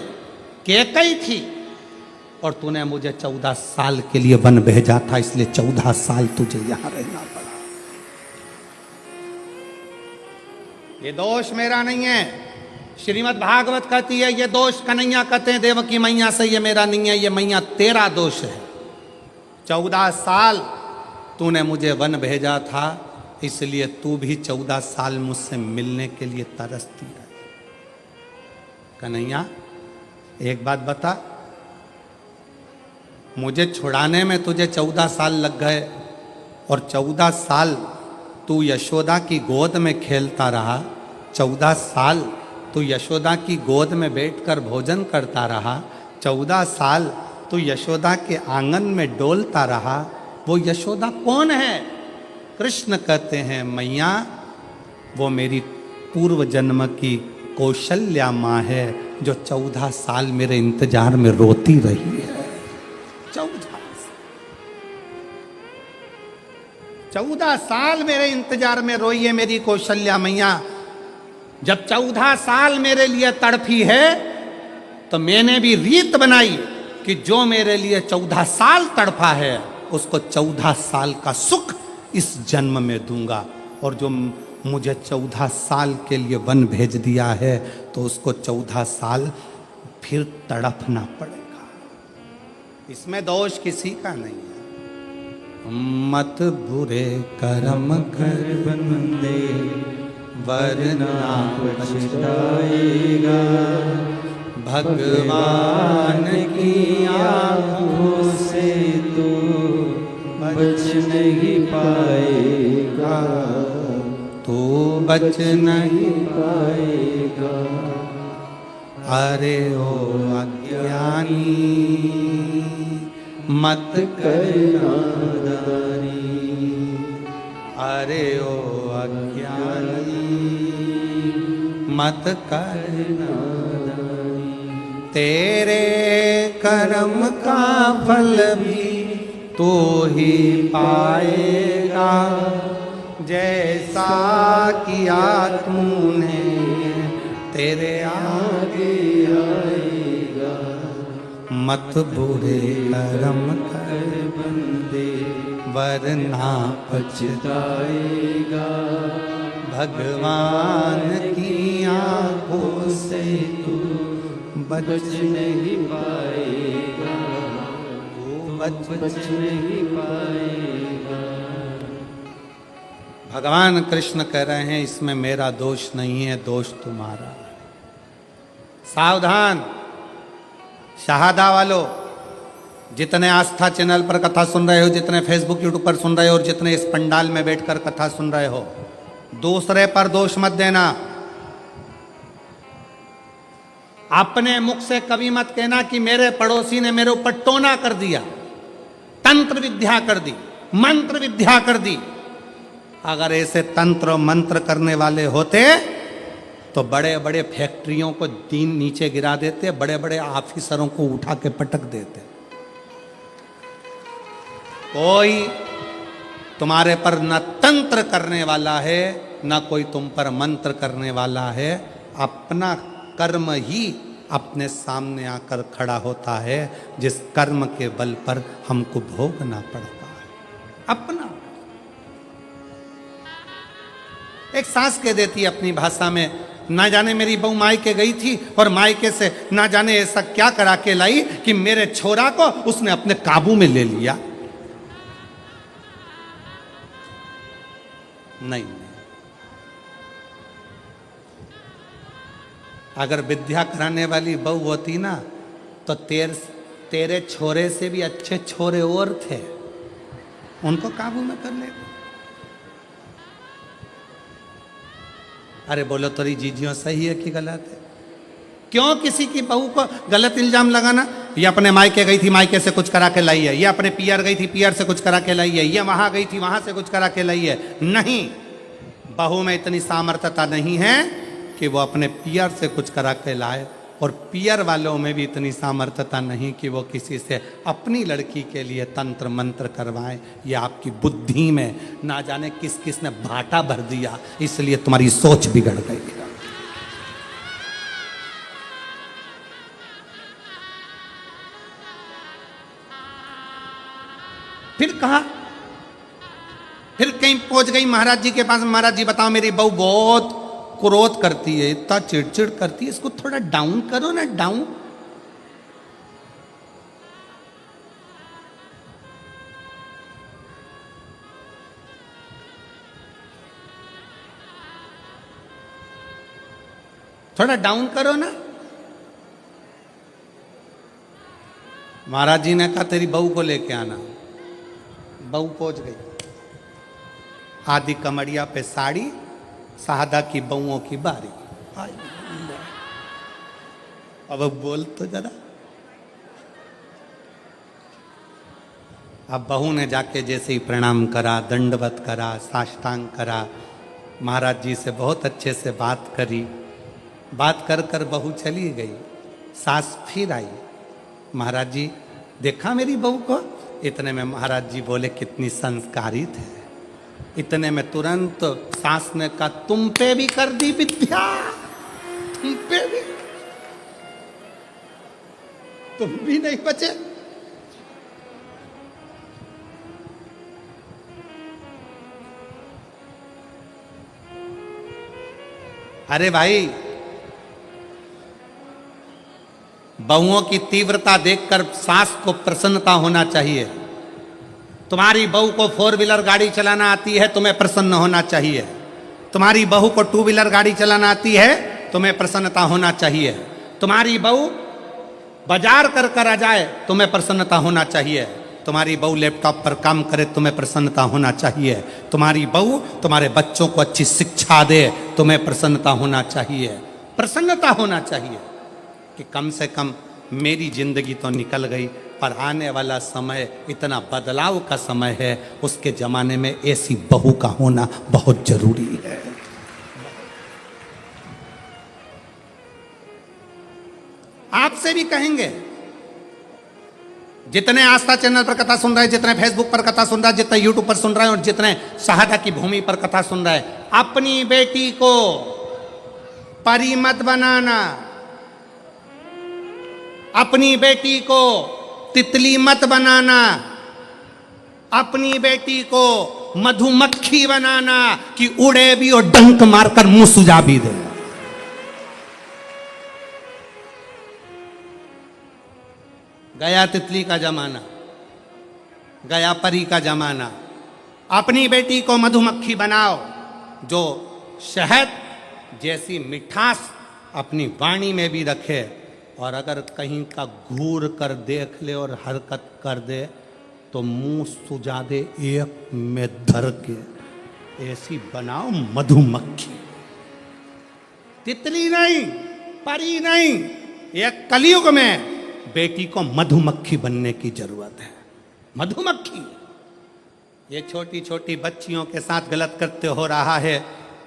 कैकई थी और तूने मुझे 14 साल के लिए वन भेजा था, इसलिए 14 साल तुझे यहां रहना पड़ा। ये दोष मेरा नहीं है। श्रीमद् भागवत कहती है ये दोष कन्हैया कहते हैं देवकी मैया से, ये मेरा नहीं है, ये मैया तेरा दोष है। 14 साल तूने मुझे वन भेजा था, इसलिए तू भी 14 साल मुझसे मिलने के लिए तरसती है। कन्हैया एक बात बता, मुझे छुड़ाने में तुझे 14 साल लग गए और 14 साल तू यशोदा की गोद में खेलता रहा, 14 साल तू यशोदा की गोद में बैठकर भोजन करता रहा, 14 साल तू यशोदा के आंगन में डोलता रहा। वो यशोदा कौन है? कृष्ण कहते हैं, मैया वो मेरी पूर्व जन्म की कौशल्या माँ है, जो 14 साल मेरे इंतजार में रोती रही है। 14 साल मेरे इंतजार में रोई है मेरी कौशल्या मैया। जब 14 साल मेरे लिए तड़फी है तो मैंने भी रीत बनाई कि जो मेरे लिए 14 साल तड़फा है उसको 14 साल का सुख इस जन्म में दूंगा, और जो मुझे 14 साल के लिए वन भेज दिया है तो उसको 14 साल फिर तड़पना पड़ेगा। इसमें दोष किसी का नहीं है। मत बुरे कर्म कर बंदे वरना पछताएगा, भगवान की आँखों से तो बच नहीं पाएगा, तू बच नहीं पाएगा। अरे ओ अज्ञानी मत करना दानी, अरे ओ अज्ञानी मत करना, तेरे कर्म का फल भी तू ही पाएगा, जैसा किया तूने तेरे आगे आएगा। मत बुरे कर्म कर बंदे वरना पछताएगा, भगवान की आंखों से तू बच नहीं पाएगा, बच नहीं पाएगा। भगवान कृष्ण कह रहे हैं इसमें मेरा दोष नहीं है, दोष तुम्हारा। सावधान शहादा वालों, जितने आस्था चैनल पर कथा सुन रहे हो, जितने फेसबुक यूट्यूब पर सुन रहे हो, और जितने इस पंडाल में बैठकर कथा सुन रहे हो, दूसरे पर दोष मत देना। अपने मुख से कभी मत कहना कि मेरे पड़ोसी ने मेरे ऊपर टोना कर दिया, तंत्र विद्या कर दी, मंत्र विद्या कर दी। अगर ऐसे तंत्र मंत्र करने वाले होते तो बड़े बड़े फैक्ट्रियों को दीन नीचे गिरा देते, बड़े बड़े ऑफिसरों को उठा के पटक देते। कोई तुम्हारे पर न तंत्र करने वाला है, न कोई तुम पर मंत्र करने वाला है। अपना कर्म ही अपने सामने आकर खड़ा होता है, जिस कर्म के बल पर हमको भोगना पड़ता है। अपना एक सास कह देती है अपनी भाषा में, ना जाने मेरी बहू मायके गई थी और मायके से ना जाने ऐसा क्या करा के लाई कि मेरे छोरा को उसने अपने काबू में ले लिया। नहीं, अगर विद्या कराने वाली बहू होती ना तो तेरे छोरे से भी अच्छे छोरे और थे, उनको काबू में कर ले। अरे बोलो तोरी जीजियों सही है कि गलत है? क्यों किसी की बहू को गलत इल्जाम लगाना? ये अपने मायके गई थी, मायके से कुछ करा के लाई है, ये अपने पियर गई थी, पियर से कुछ करा के लाई है, ये वहां गई थी, वहां से कुछ करा के लाई है। नहीं, बहू में इतनी सामर्थ्यता नहीं है कि वो अपने पियर से कुछ करा के लाए, और पियर वालों में भी इतनी सामर्थ्यता नहीं कि वो किसी से अपनी लड़की के लिए तंत्र मंत्र करवाएं। ये आपकी बुद्धि में ना जाने किस किस ने भाटा भर दिया, इसलिए तुम्हारी सोच बिगड़ गई। फिर कहा, फिर कहीं पहुंच गई महाराज जी के पास। महाराज जी बताओ, मेरी बहू बहुत क्रोध करती है, इतना चिड़चिड़ करती है, इसको थोड़ा डाउन करो ना, डाउन। थोड़ा डाउन करो ना। महाराज जी ने कहा तेरी बहू को लेके आना। बहू पहुंच गई, आदि कमरिया पे साड़ी, साहदा की बहुओं की बारी। अब बोल तो जरा। अब बहू ने जाके जैसे ही प्रणाम करा, दंडवत करा, साष्टांग करा, महाराज जी से बहुत अच्छे से बात करी। बात कर कर बहू चली गई। सास फिर आई, महाराज जी देखा मेरी बहू को? इतने में महाराज जी बोले कितनी संस्कारित है। इतने में तुरंत सास ने कहा, तुम पे भी कर दी विद्या, तुम पे भी, तुम भी नहीं बचे। अरे भाई, बहुओं की तीव्रता देखकर सास को प्रसन्नता होना चाहिए। तुम्हारी बहू को 4 व्हीलर गाड़ी चलाना आती है, तुम्हें प्रसन्न होना चाहिए। तुम्हारी बहू को 2 व्हीलर गाड़ी चलाना आती है, तुम्हें प्रसन्नता होना चाहिए। तुम्हारी बहू बाजार कर कर आ जाए, तुम्हें प्रसन्नता होना चाहिए। तुम्हारी बहू लैपटॉप पर काम करे, तुम्हें प्रसन्नता होना चाहिए। तुम्हारी बहू तुम्हारे बच्चों को अच्छी शिक्षा दे, तुम्हें प्रसन्नता होना चाहिए। प्रसन्नता होना चाहिए कि कम से कम मेरी जिंदगी तो निकल गई, पर आने वाला समय इतना बदलाव का समय है, उसके जमाने में ऐसी बहू का होना बहुत जरूरी है। आपसे भी कहेंगे, जितने आस्था चैनल पर कथा सुन रहे हैं, जितने फेसबुक पर कथा सुन रहे हैं, जितने यूट्यूब पर सुन रहे हैं और जितने शहादा की भूमि पर कथा सुन रहे हैं, अपनी बेटी को परी मत बनाना, अपनी बेटी को तितली मत बनाना, अपनी बेटी को मधुमक्खी बनाना कि उड़े भी और डंक मारकर मुंह सुझा भी दे। गया तितली का जमाना, गया परी का जमाना। अपनी बेटी को मधुमक्खी बनाओ, जो शहद जैसी मिठास अपनी वाणी में भी रखे, और अगर कहीं का घूर कर देख ले और हरकत कर दे तो मुंह सुझा दे एक में धर के। ऐसी बनाओ मधुमक्खी, तितली नहीं, परी नहीं। एक कलयुग में बेटी को मधुमक्खी बनने की जरूरत है। मधुमक्खी, ये छोटी छोटी बच्चियों के साथ गलत करते हो रहा है,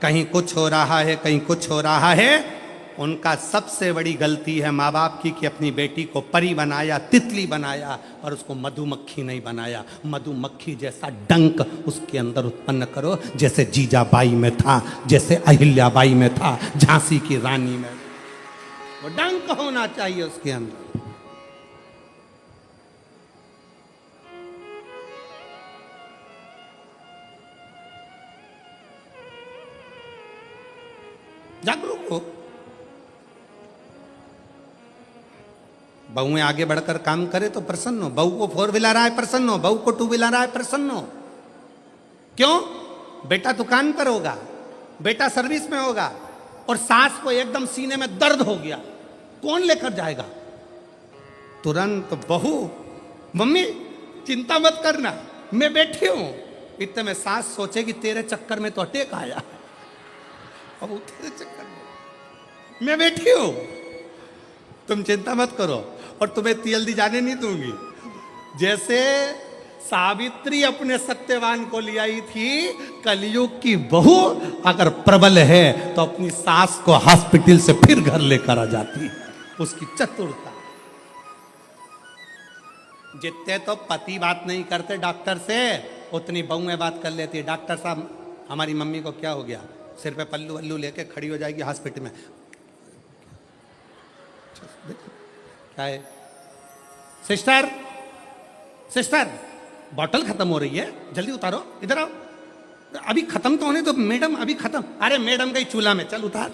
कहीं कुछ हो रहा है, कहीं कुछ हो रहा है। उनका सबसे बड़ी गलती है माँ बाप की कि अपनी बेटी को परी बनाया, तितली बनाया और उसको मधुमक्खी नहीं बनाया। मधुमक्खी जैसा डंक उसके अंदर उत्पन्न करो, जैसे जीजाबाई में था, जैसे अहिल्याबाई में था, झांसी की रानी में। वो डंक होना चाहिए उसके अंदर। जागरूक हो। बहुएं आगे बढ़कर काम करे तो प्रसन्न हो। बहू को 4 व्हीलर आए प्रसन्न हो, बहू को 2 व्हीलर आए प्रसन्न हो। क्यों? बेटा दुकान पर होगा, बेटा सर्विस में होगा, और सास को एकदम सीने में दर्द हो गया, कौन लेकर जाएगा? तुरंत बहू, मम्मी चिंता मत करना, मैं बैठी हूं। इतने में सास सोचेगी तेरे चक्कर में तो अटैक आया, अब तेरे चक्कर में मैं बैठी हूं, तुम चिंता मत करो और तुम्हें जल्दी जाने नहीं दूंगी। जैसे सावित्री अपने सत्यवान को ले आई थी, कलयुग की बहू अगर प्रबल है तो अपनी सास को हॉस्पिटल से फिर घर लेकर आ जाती है। उसकी चतुरता। जितने तो पति बात नहीं करते डॉक्टर से, उतनी बहुएं बात कर लेती है। डॉक्टर साहब हमारी मम्मी को क्या हो गया? सिर पे पल्लू वल्लू लेके खड़ी हो जाएगी हॉस्पिटल में। क्या है? सिस्टर सिस्टर बॉटल खत्म हो रही है, जल्दी उतारो, इधर आओ, अभी खत्म तो होने दो मैडम, अभी खत्म। अरे मैडम गई चूल्हा में, चल उतार,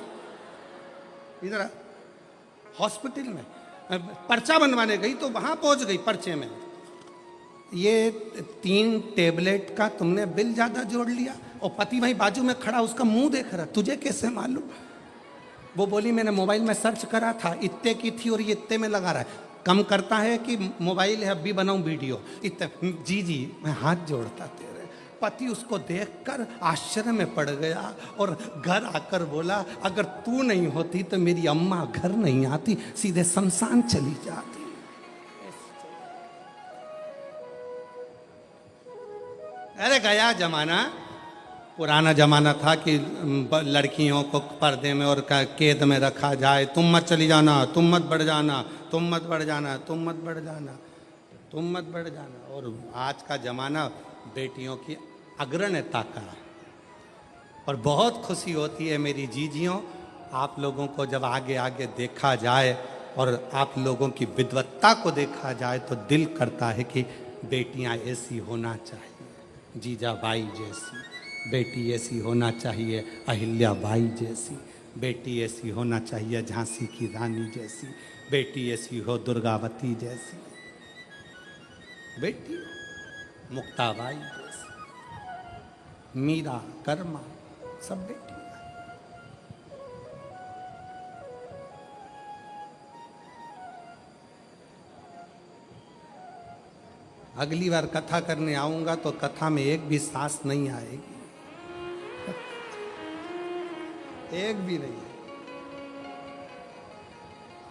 इधर आ। हॉस्पिटल में पर्चा बनवाने गई तो वहां पहुंच गई पर्चे में, ये 3 टेबलेट का तुमने बिल ज्यादा जोड़ लिया। और पति वहीं बाजू में खड़ा उसका मुंह देख रहा, तुझे कैसे मालूम? वो बोली मैंने मोबाइल में सर्च करा था, इतने की थी और ये इतने में लगा रहा है। कम करता है कि मोबाइल है, अभी बनाऊं वीडियो इतने। जी जी मैं हाथ जोड़ता तेरे। पति उसको देखकर आश्चर्य में पड़ गया और घर आकर बोला, अगर तू नहीं होती तो मेरी अम्मा घर नहीं आती, सीधे शमशान चली जाती। अरे गया जमाना, पुराना जमाना था कि लड़कियों को पर्दे में और कैद में रखा जाए। तुम मत चली जाना, तुम मत बढ़ जाना, तुम मत बढ़ जाना, तुम मत बढ़ जाना, तुम मत बढ़ जाना। और आज का जमाना बेटियों की अग्रणता का। और बहुत खुशी होती है मेरी जीजियों, आप लोगों को जब आगे आगे देखा जाए और आप लोगों की विद्वत्ता को देखा जाए तो दिल करता है कि बेटियां ऐसी होना चाहिए, जीजाबाई जैसी बेटी ऐसी होना चाहिए, अहिल्याबाई जैसी बेटी ऐसी होना चाहिए, झांसी की रानी जैसी बेटी ऐसी हो, दुर्गावती जैसी बेटी, मुक्ताबाई जैसी, मीरा, कर्मा, सब बेटी। अगली बार कथा करने आऊंगा तो कथा में एक भी सास नहीं आएगी, एक भी नहीं।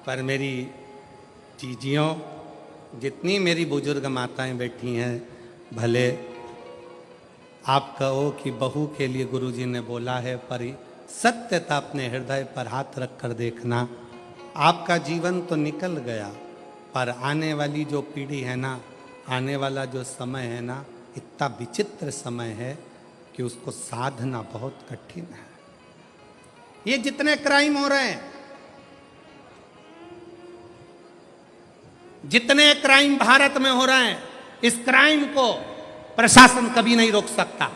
पर मेरी जीजियों, जितनी मेरी बुजुर्ग माताएं बैठी हैं, भले आप कहो कि बहू के लिए गुरुजी ने बोला है, पर सत्यता अपने हृदय पर हाथ रख कर देखना। आपका जीवन तो निकल गया, पर आने वाली जो पीढ़ी है ना, आने वाला जो समय है ना, इतना विचित्र समय है कि उसको साधना बहुत कठिन है। ये जितने क्राइम हो रहे हैं, जितने क्राइम भारत में हो रहे हैं, इस क्राइम को प्रशासन कभी नहीं रोक सकता,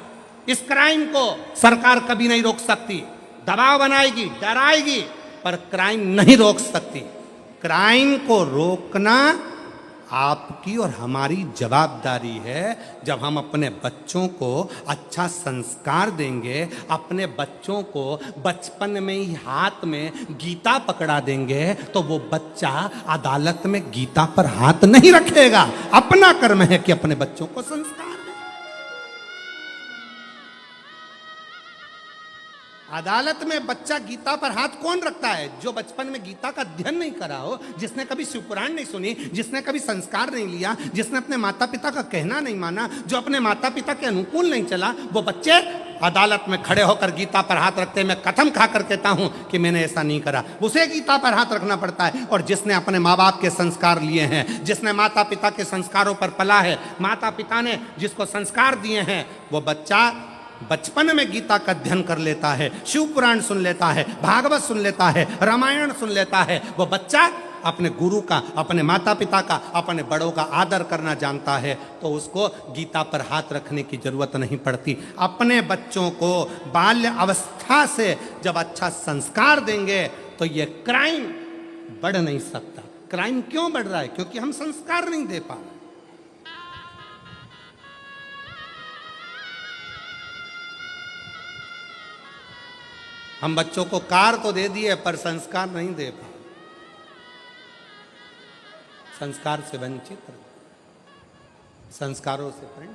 इस क्राइम को सरकार कभी नहीं रोक सकती। दबाव बनाएगी, डराएगी, पर क्राइम नहीं रोक सकती। क्राइम को रोकना आपकी और हमारी जवाबदारी है। जब हम अपने बच्चों को अच्छा संस्कार देंगे, अपने बच्चों को बचपन में ही हाथ में गीता पकड़ा देंगे, तो वो बच्चा अदालत में गीता पर हाथ नहीं रखेगा। अपना कर्म है कि अपने बच्चों को संस्कार दे। अदालत में बच्चा गीता पर हाथ कौन रखता है? जो बचपन में गीता का अध्ययन नहीं करा हो, जिसने कभी शिवपुराण नहीं सुनी, जिसने कभी संस्कार नहीं लिया, जिसने अपने माता पिता का कहना नहीं माना, जो अपने माता पिता के अनुकूल नहीं चला, वो बच्चे अदालत में खड़े होकर गीता पर हाथ रखते हैं। मैं कसम खाकर कहता हूं कि मैंने ऐसा नहीं करा। उसे गीता पर हाथ रखना पड़ता है। और जिसने अपने माँ बाप के संस्कार लिए हैं, जिसने माता पिता के संस्कारों पर पला है, माता पिता ने जिसको संस्कार दिए हैं, वो बच्चा बचपन में गीता का अध्ययन कर लेता है, शिव पुराण सुन लेता है, भागवत सुन लेता है, रामायण सुन लेता है। वो बच्चा अपने गुरु का, अपने माता पिता का, अपने बड़ों का आदर करना जानता है, तो उसको गीता पर हाथ रखने की जरूरत नहीं पड़ती। अपने बच्चों को बाल्य अवस्था से जब अच्छा संस्कार देंगे तो ये क्राइम बढ़ नहीं सकता। क्राइम क्यों बढ़ रहा है? क्योंकि हम संस्कार नहीं दे पा रहे। हम बच्चों को कार तो दे दिए, पर संस्कार नहीं दे पाए, संस्कार से वंचित रहे, संस्कारों से प्रेम।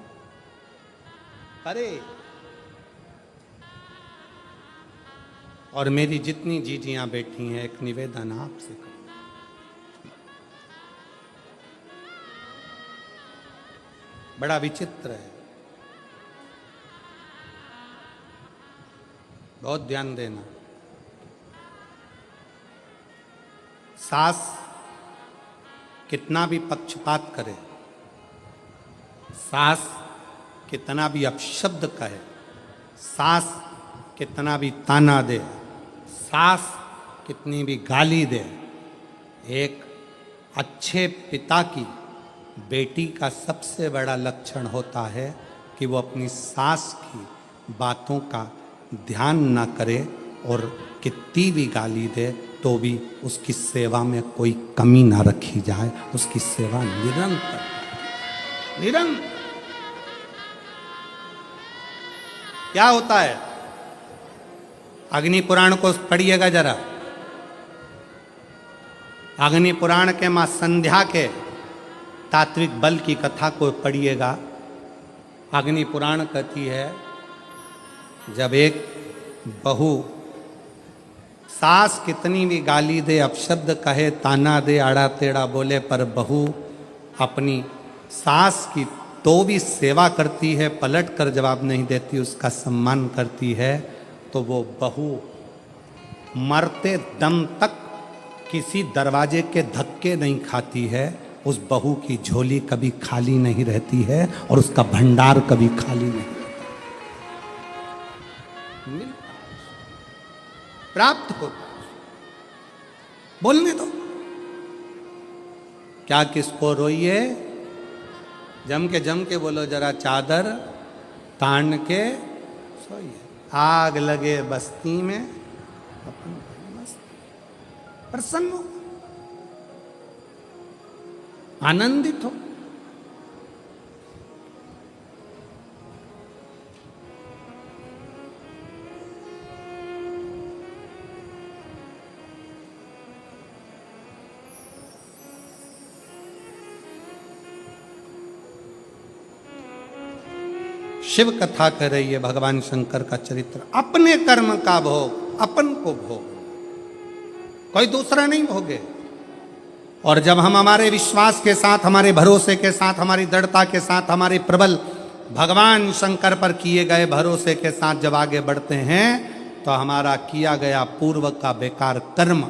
अरे, और मेरी जितनी जीजियां बैठी हैं, एक निवेदन आपसे करूं। बड़ा विचित्र है, बहुत ध्यान देना। सास कितना भी पक्षपात करे, सास कितना भी अपशब्द कहे, सास कितना भी ताना दे, सास कितनी भी गाली दे, एक अच्छे पिता की बेटी का सबसे बड़ा लक्षण होता है कि वो अपनी सास की बातों का ध्यान ना करे, और कितनी भी गाली दे तो भी उसकी सेवा में कोई कमी ना रखी जाए, उसकी सेवा निरंतर निरंतर। क्या होता है? अग्नि पुराण को पढ़िएगा जरा। अग्नि पुराण के मां संध्या के तात्विक बल की कथा को पढ़िएगा। अग्नि पुराण कहती है, जब एक बहू सास कितनी भी गाली दे, अपशब्द कहे, ताना दे, आड़ा टेढ़ा बोले, पर बहू अपनी सास की तो भी सेवा करती है, पलट कर जवाब नहीं देती, उसका सम्मान करती है, तो वो बहू मरते दम तक किसी दरवाजे के धक्के नहीं खाती है। उस बहू की झोली कभी खाली नहीं रहती है और उसका भंडार कभी खाली नहीं रहता। मिलता है, प्राप्त होता है। बोलने दो, क्या किसको रोइए, जम के बोलो, जरा चादर तान के सोइए। आग लगे बस्ती में अपन मस्त प्रसन्न हो, आनंदित हो। शिव कथा कर रही है भगवान शंकर का चरित्र। अपने कर्म का भोग अपन को भोग, कोई दूसरा नहीं भोगे। और जब हम हमारे विश्वास के साथ, हमारे भरोसे के साथ, हमारी दृढ़ता के साथ, हमारे प्रबल भगवान शंकर पर किए गए भरोसे के साथ जब आगे बढ़ते हैं, तो हमारा किया गया पूर्व का बेकार कर्म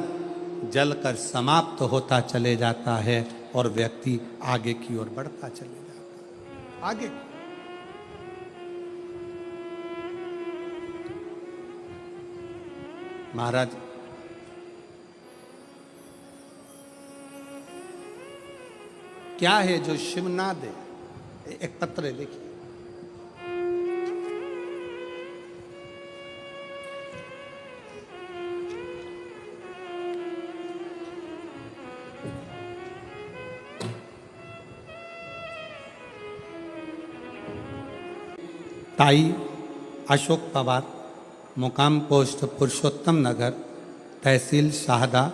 जलकर समाप्त होता चले जाता है और व्यक्ति आगे की ओर बढ़ता चले जाता है। आगे महाराज क्या है जो शिव ना दे? एक पत्र है, देखिए। ताई अशोक पवार, मुकाम पोस्ट पुरुषोत्तम नगर, तहसील शाहदा,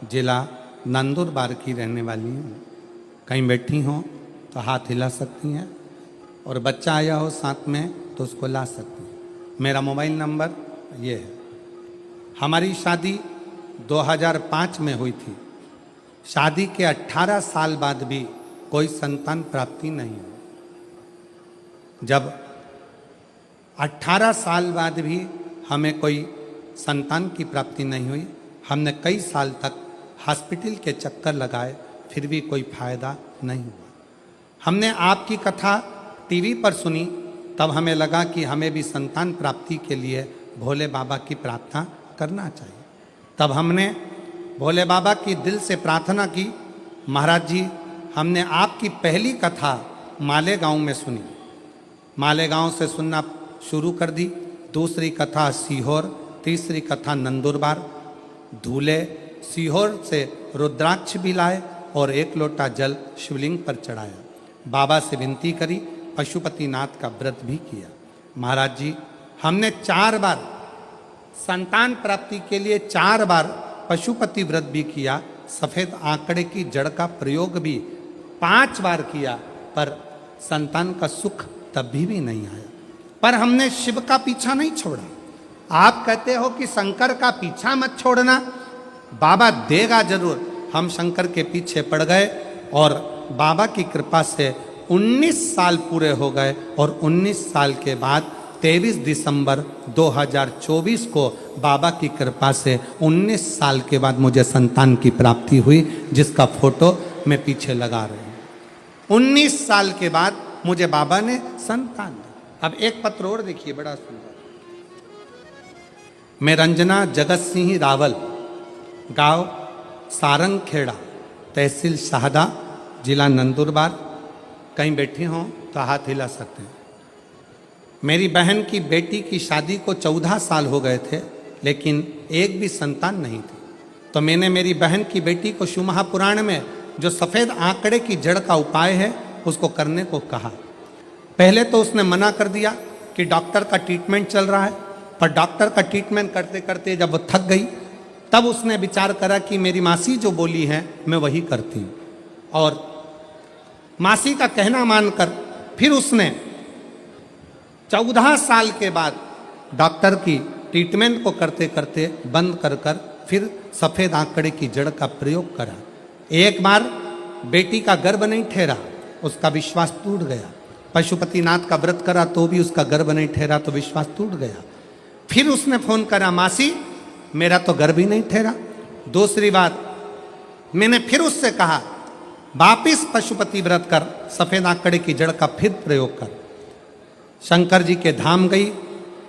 जिला नंदुरबार की रहने वाली हैं। कहीं बैठी हों तो हाथ हिला सकती हैं, और बच्चा आया हो साथ में तो उसको ला सकती हैं। मेरा मोबाइल नंबर ये है। हमारी शादी 2005 में हुई थी। शादी के 18 साल बाद भी कोई संतान प्राप्ति नहीं हुई। जब 18 साल बाद भी हमें कोई संतान की प्राप्ति नहीं हुई, हमने कई साल तक हॉस्पिटल के चक्कर लगाए, फिर भी कोई फायदा नहीं हुआ। हमने आपकी कथा टीवी पर सुनी, तब हमें लगा कि हमें भी संतान प्राप्ति के लिए भोले बाबा की प्रार्थना करना चाहिए। तब हमने भोले बाबा की दिल से प्रार्थना की, महाराज जी हमने आपकी पहली कथा मालेगांव में सुनी, मालेगांव से सुनना शुरू कर दी। दूसरी कथा सीहोर, तीसरी कथा नंदुरबार, धूले, सीहोर से रुद्राक्ष भी लाए और 1 लोटा जल शिवलिंग पर चढ़ाया। बाबा से विनती करी, पशुपतिनाथ का व्रत भी किया। महाराज जी हमने 4 बार संतान प्राप्ति के लिए 4 बार पशुपति व्रत भी किया, सफेद आंकड़े की जड़ का प्रयोग भी 5 बार किया, पर संतान का सुख तब भी नहीं आया। पर हमने शिव का पीछा नहीं छोड़ा। आप कहते हो कि शंकर का पीछा मत छोड़ना, बाबा देगा जरूर। हम शंकर के पीछे पड़ गए और बाबा की कृपा से 19 साल पूरे हो गए, और 19 साल के बाद 23 दिसंबर 2024 को बाबा की कृपा से 19 साल के बाद मुझे संतान की प्राप्ति हुई, जिसका फोटो मैं पीछे लगा रही हूँ। 19 साल के बाद मुझे बाबा ने संतान दी। अब एक पत्र और देखिए, बड़ा सुंदर। मैं रंजना जगत सिंह रावल, गांव सारंगखेड़ा, तहसील शाहदा, जिला नंदुरबार। कहीं बैठी हों तो हाथ हिला सकते हैं। मेरी बहन की बेटी की शादी को 14 साल हो गए थे, लेकिन एक भी संतान नहीं थी। तो मैंने मेरी बहन की बेटी को शिव महापुराण में जो सफ़ेद आंकड़े की जड़ का उपाय है उसको करने को कहा। पहले तो उसने मना कर दिया कि डॉक्टर का ट्रीटमेंट चल रहा है, पर डॉक्टर का ट्रीटमेंट करते करते जब वो थक गई, तब उसने विचार करा कि मेरी मासी जो बोली है मैं वही करती हूँ। और मासी का कहना मानकर फिर उसने 14 साल के बाद डॉक्टर की ट्रीटमेंट को करते करते बंद कर कर फिर सफ़ेद आंकड़े की जड़ का प्रयोग करा। एक बार बेटी का गर्भ नहीं ठहरा, उसका विश्वास टूट गया। पशुपतिनाथ का व्रत करा तो भी उसका गर्भ नहीं ठहरा, तो विश्वास टूट गया। फिर उसने फोन करा, मासी मेरा तो गर्भ ही नहीं ठहरा। दूसरी बार मैंने फिर उससे कहा, वापिस पशुपति व्रत कर, सफ़ेद आंकड़े की जड़ का फिर प्रयोग कर। शंकर जी के धाम गई,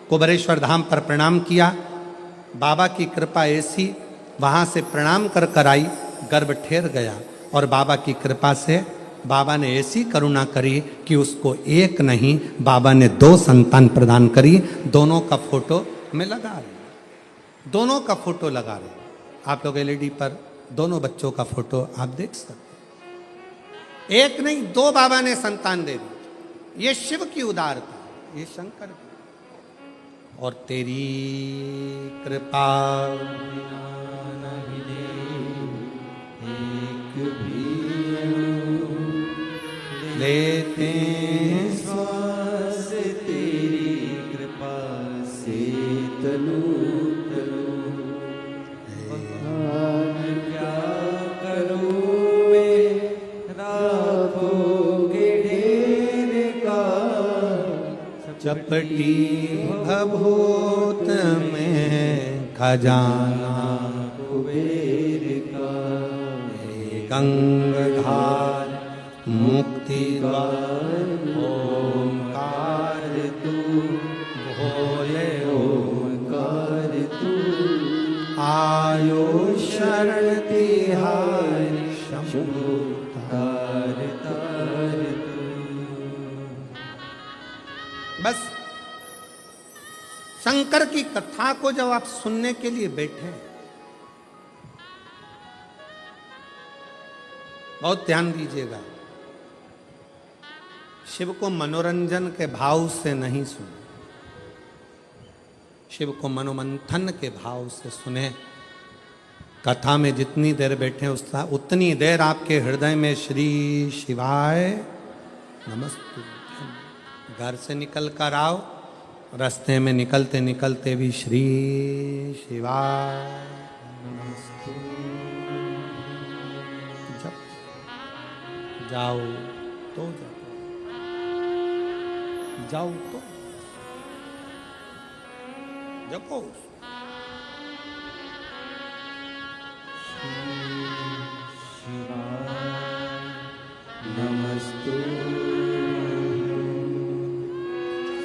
कुबेरेश्वर धाम पर प्रणाम किया। बाबा की कृपा ऐसी, वहाँ से प्रणाम कर कर आई, गर्भ ठेर गया। और बाबा की कृपा से बाबा ने ऐसी करुणा करी कि उसको एक नहीं, बाबा ने 2 संतान प्रदान करी। दोनों का फोटो मैं लगा रही, दोनों का फोटो लगा रहे। आप लोग एलईडी पर दोनों बच्चों का फोटो आप देख सकते। एक नहीं, 2 बाबा ने संतान दे दी। ये शिव की उदारता, ये शंकर की। और तेरी कृपा बिना नहीं दे एक भी लेते हैं श्वास तेरी कृपा से तनु तनु। भगवान क्या करूं मैं, राखोगे ढेर का चपटी भभूत में खजाना कुबेर का। गंगाधार मुक्ति द्वार ओंकार तू, भोले ओंकार तू आयो शरण तिहारी शंभु तार तार तू। बस शंकर की कथा को जब आप सुनने के लिए बैठे, बहुत ध्यान दीजिएगा। शिव को मनोरंजन के भाव से नहीं सुने, शिव को मनोमंथन के भाव से सुने। कथा में जितनी देर बैठे उतनी देर आपके हृदय में श्री शिवाय नमस्तुभ्यं। घर से निकल कर आओ, रास्ते में निकलते निकलते भी श्री शिवाय नमस्तुभ्यं। जब जाओ तो जाओ तो जपो। नमस्तु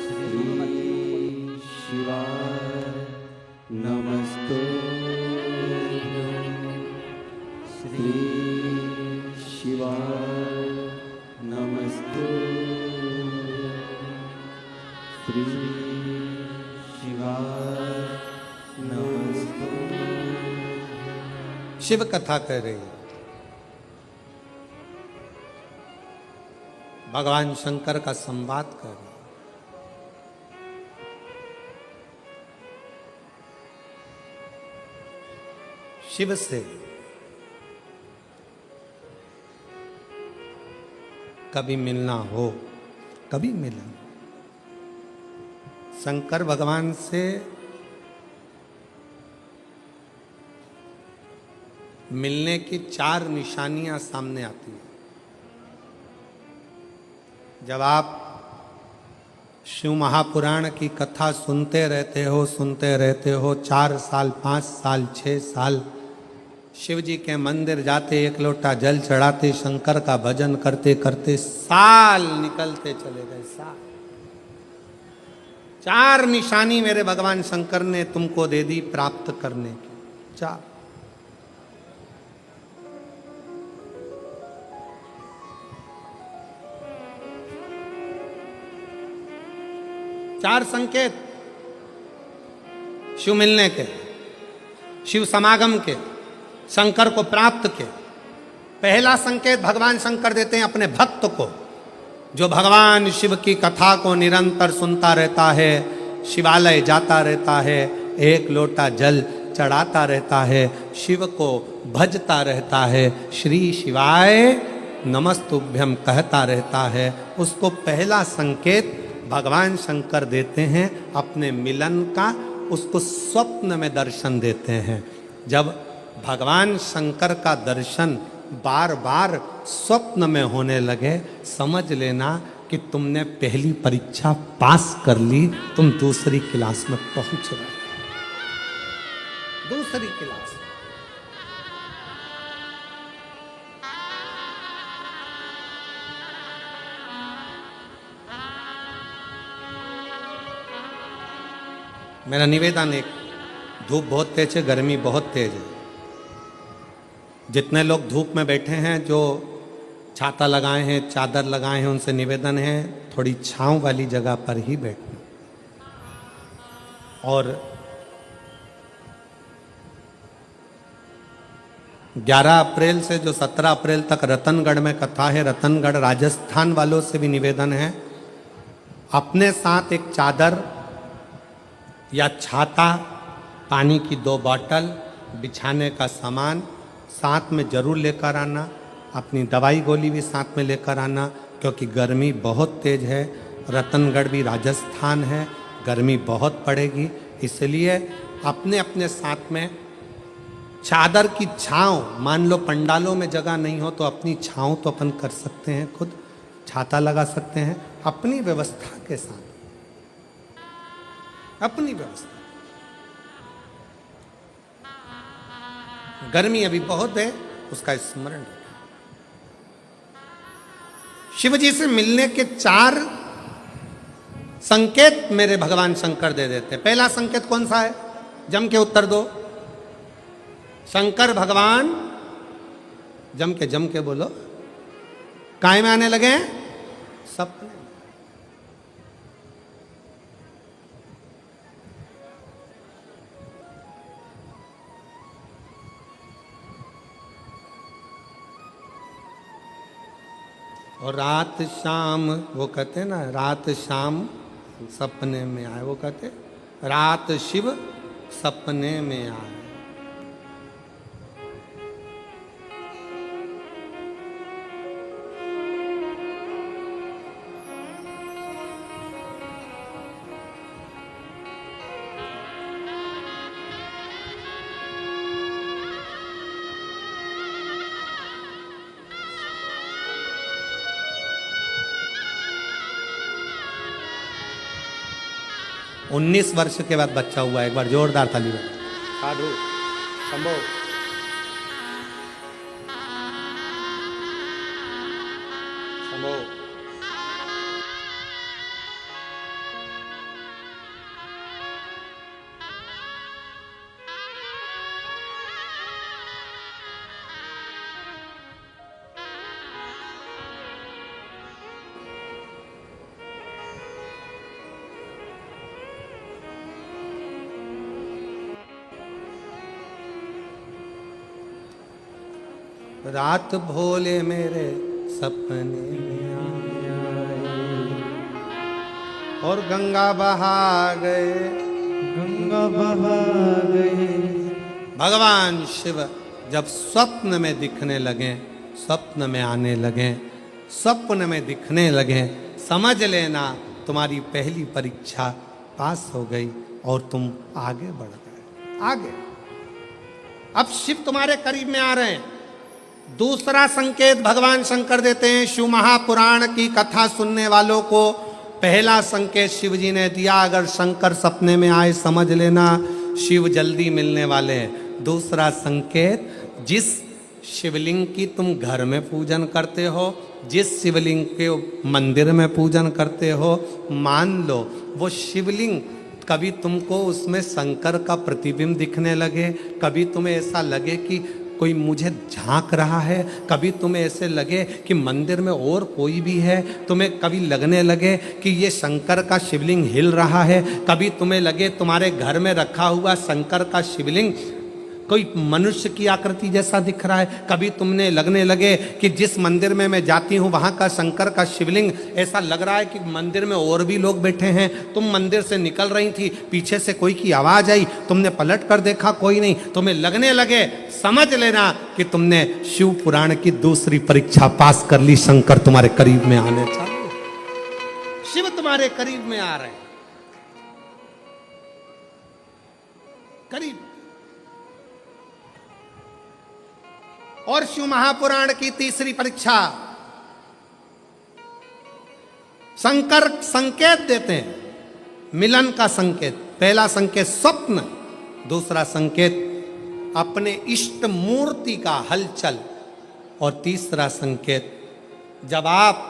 श्री शिवाय नमस्तु श्री शिवाय नमस्तु श्री शिवाय नमस्तु। शिव कथा कह रही है। भगवान शंकर का संवाद कर रही है। शिव से कभी मिलना हो, कभी मिलना। शंकर भगवान से मिलने की 4 निशानियां सामने आती हैं। जब आप शिव महापुराण की कथा सुनते रहते हो 4 साल 5 साल 6 साल शिव जी के मंदिर जाते, 1 लोटा जल चढ़ाते, शंकर का भजन करते करते साल निकलते चले गए। साल 4 निशानी मेरे भगवान शंकर ने तुमको दे दी प्राप्त करने की। 4 संकेत शिव मिलने के, शिव समागम के, शंकर को प्राप्त के। पहला संकेत भगवान शंकर देते हैं अपने भक्त को, जो भगवान शिव की कथा को निरंतर सुनता रहता है, शिवालय जाता रहता है, 1 लोटा जल चढ़ाता रहता है, शिव को भजता रहता है, श्री शिवाय नमस्तुभ्यम कहता रहता है। उसको पहला संकेत भगवान शंकर देते हैं अपने मिलन का, उसको स्वप्न में दर्शन देते हैं। जब भगवान शंकर का दर्शन बार बार स्वप्न में होने लगे, समझ लेना कि तुमने पहली परीक्षा पास कर ली, तुम दूसरी क्लास में पहुंच रहे। दूसरी क्लास मेरा निवेदन एक, धूप बहुत तेज है, गर्मी बहुत तेज है। जितने लोग धूप में बैठे हैं, जो छाता लगाए हैं, चादर लगाए हैं, उनसे निवेदन है थोड़ी छांव वाली जगह पर ही बैठना। और 11 अप्रैल से जो 17 अप्रैल तक रतनगढ़ में कथा है, रतनगढ़ राजस्थान वालों से भी निवेदन है, अपने साथ एक चादर या छाता, पानी की 2 बॉटल, बिछाने का सामान साथ में जरूर लेकर आना। अपनी दवाई गोली भी साथ में लेकर आना, क्योंकि गर्मी बहुत तेज है। रतनगढ़ भी राजस्थान है, गर्मी बहुत पड़ेगी, इसलिए अपने अपने साथ में चादर की छांव, मान लो पंडालों में जगह नहीं हो तो अपनी छांव तो अपन कर सकते हैं, खुद छाता लगा सकते हैं अपनी व्यवस्था के साथ, अपनी व्यवस्था। गर्मी अभी बहुत है, उसका स्मरण रखें। शिव जी से मिलने के 4 संकेत मेरे भगवान शंकर दे देते हैं। पहला संकेत कौन सा है? जम के उत्तर दो। शंकर भगवान जम के बोलो, काय में आने लगे? सपने। और रात शाम, वो कहते हैं ना, रात शाम सपने में आए, वो कहते रात शिव सपने में आए। उन्नीस वर्ष के बाद बच्चा हुआ। एक बार जोरदार ताली बजाओ। साधु शंभो शंभो। रात भोले मेरे सपने में आए और गंगा बहा गए, गंगा बहा गए। भगवान शिव जब स्वप्न में दिखने लगे, स्वप्न में आने लगे, स्वप्न में दिखने लगे, समझ लेना तुम्हारी पहली परीक्षा पास हो गई और तुम आगे बढ़ गए। आगे अब शिव तुम्हारे करीब में आ रहे हैं। दूसरा संकेत भगवान शंकर देते हैं। शिव महापुराण की कथा सुनने वालों को पहला संकेत शिव जी ने दिया, अगर शंकर सपने में आए समझ लेना शिव जल्दी मिलने वाले हैं। दूसरा संकेत, जिस शिवलिंग की तुम घर में पूजन करते हो, जिस शिवलिंग के मंदिर में पूजन करते हो, मान लो वो शिवलिंग कभी तुमको उसमें शंकर का प्रतिबिंब दिखने लगे, कभी तुम्हें ऐसा लगे कि कोई मुझे झांक रहा है, कभी तुम्हें ऐसे लगे कि मंदिर में और कोई भी है, तुम्हें कभी लगने लगे कि ये शंकर का शिवलिंग हिल रहा है, कभी तुम्हें लगे तुम्हारे घर में रखा हुआ शंकर का शिवलिंग कोई मनुष्य की आकृति जैसा दिख रहा है, कभी तुमने लगने लगे कि जिस मंदिर में मैं जाती हूँ वहाँ का शंकर का शिवलिंग ऐसा लग रहा है कि मंदिर में और भी लोग बैठे हैं। तुम मंदिर से निकल रही थी, पीछे से कोई की आवाज़ आई, तुमने पलट कर देखा कोई नहीं, तुम्हें लगने लगे, समझ लेना कि तुमने शिव पुराण की दूसरी परीक्षा पास कर ली। शंकर तुम्हारे करीब में आने चालू, शिव तुम्हारे करीब में आ रहे हैं, करीब। और शिव महापुराण की तीसरी परीक्षा, शंकर संकेत देते हैं, मिलन का संकेत। पहला संकेत स्वप्न, दूसरा संकेत अपने इष्ट मूर्ति का हलचल, और तीसरा संकेत जब आप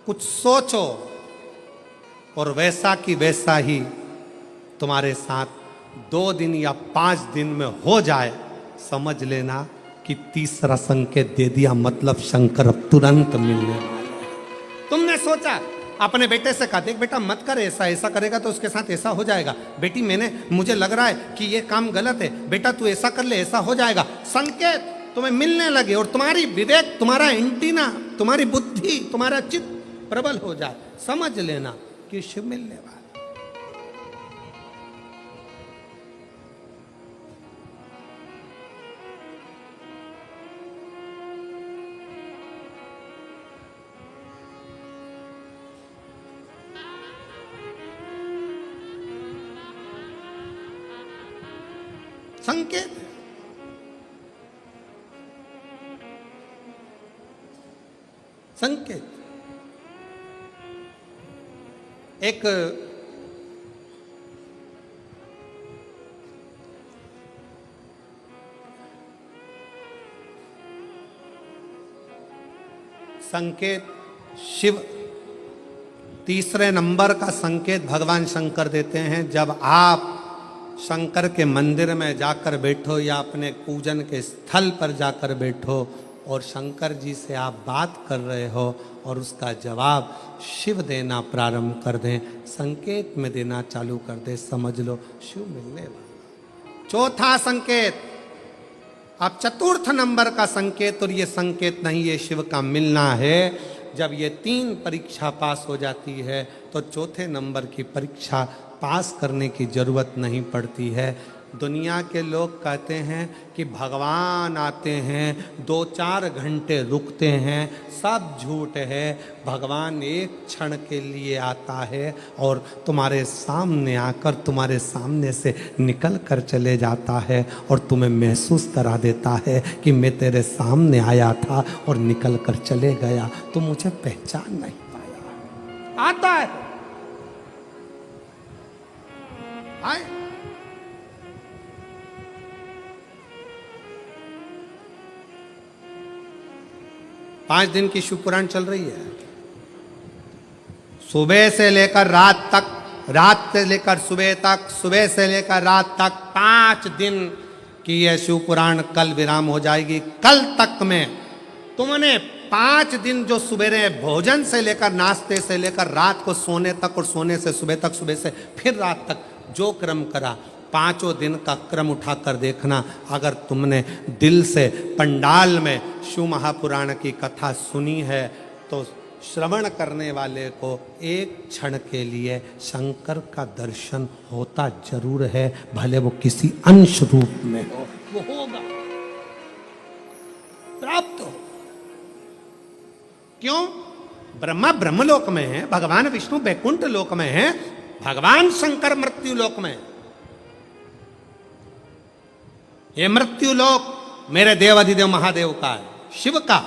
कुछ सोचो और वैसा कि वैसा ही तुम्हारे साथ 2 दिन या 5 दिन में हो जाए, समझ लेना कि तीसरा संकेत दे दिया, मतलब शंकर अब तुरंत मिलने वाले हैं। तुमने सोचा, अपने बेटे से कहा, देख बेटा मत कर ऐसा, ऐसा करेगा तो उसके साथ ऐसा हो जाएगा। बेटी मुझे लग रहा है कि ये काम गलत है, बेटा तू ऐसा कर ले, ऐसा हो जाएगा। संकेत तुम्हें मिलने लगे और तुम्हारी विवेक, तुम्हारा एंटीना, तुम्हारी बुद्धि, तुम्हारा चित्त प्रबल हो जाए, समझ लेना कि शिव मिलने वाला। संकेत संकेत एक संकेत शिव तीसरे नंबर का संकेत भगवान शंकर देते हैं। जब आप शंकर के मंदिर में जाकर बैठो या अपने पूजन के स्थल पर जाकर बैठो और शंकर जी से आप बात कर रहे हो और उसका जवाब शिव देना प्रारंभ कर दें, संकेत में देना चालू कर दे, समझ लो शिव मिलने वाला। चौथा संकेत, अब चतुर्थ नंबर का संकेत, और ये संकेत नहीं, ये शिव का मिलना है। जब ये 3 परीक्षा पास हो जाती है तो चौथे नंबर की परीक्षा पास करने की जरूरत नहीं पड़ती है। दुनिया के लोग कहते हैं कि भगवान आते हैं 2-4 घंटे रुकते हैं, सब झूठ है। भगवान एक क्षण के लिए आता है और तुम्हारे सामने आकर तुम्हारे सामने से निकल कर चले जाता है और तुम्हें महसूस करा देता है कि मैं तेरे सामने आया था और निकल कर चले गया, तो मुझे पहचान नहीं पाया। आता है, आए। पांच दिन की शिव पुराण चल रही है, सुबह से लेकर रात तक, रात से लेकर सुबह तक, सुबह से लेकर रात तक 5 दिन की यह शिव पुराण कल विराम हो जाएगी। कल तक में तुमने 5 दिन जो सवेरे भोजन से लेकर, नाश्ते से लेकर रात को सोने तक और सोने से सुबह तक, सुबह से फिर रात तक जो क्रम करा, 5 दिन का क्रम उठाकर देखना। अगर तुमने दिल से पंडाल में शिव महापुराण की कथा सुनी है तो श्रवण करने वाले को एक क्षण के लिए शंकर का दर्शन होता जरूर है, भले वो किसी अंश रूप में हो, वो होगा, प्राप्त हो। क्यों? ब्रह्मा ब्रह्मलोक में है, भगवान विष्णु बैकुंठ लोक में है, भगवान शंकर मृत्यु लोक में। ये मृत्यु लोक मेरे देवाधिदेव महादेव का है, शिव का।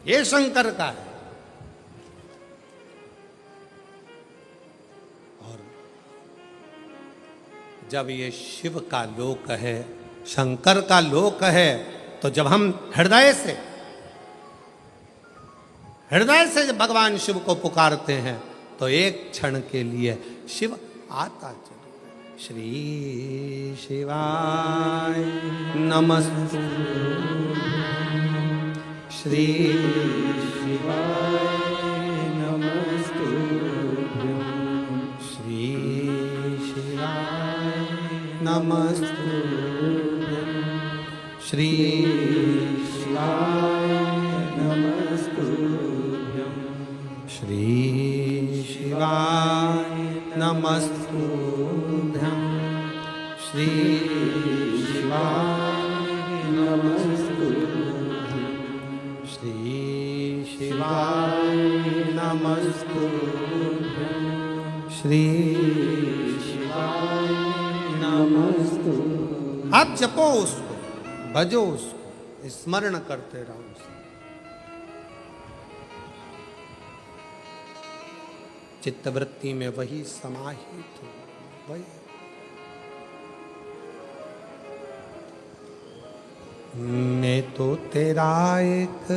ये शंकर का है। और जब ये शिव का लोक है, शंकर का लोक है, तो जब हम हृदय से जब भगवान शिव को पुकारते हैं तो एक क्षण के लिए शिव आता जरूर। श्री शिवाय नमस्तु, श्री शिवाय नमस्तु, श्री शिवाय नमस्तु, श्री शिवाय नमस्तु, श्री शिवाय नमस्तुभ्यं, श्री शिवाय नमस्तुभ्यं, श्री शिवाय नमस्तुभ्यं, श्री शिवाय नमस्तुभ्यं। आप जपो उसको, भजो उसको, स्मरण करते रहो। चित्तवृत्ति में वही समाहित हो, वही मैं तो तेरा एक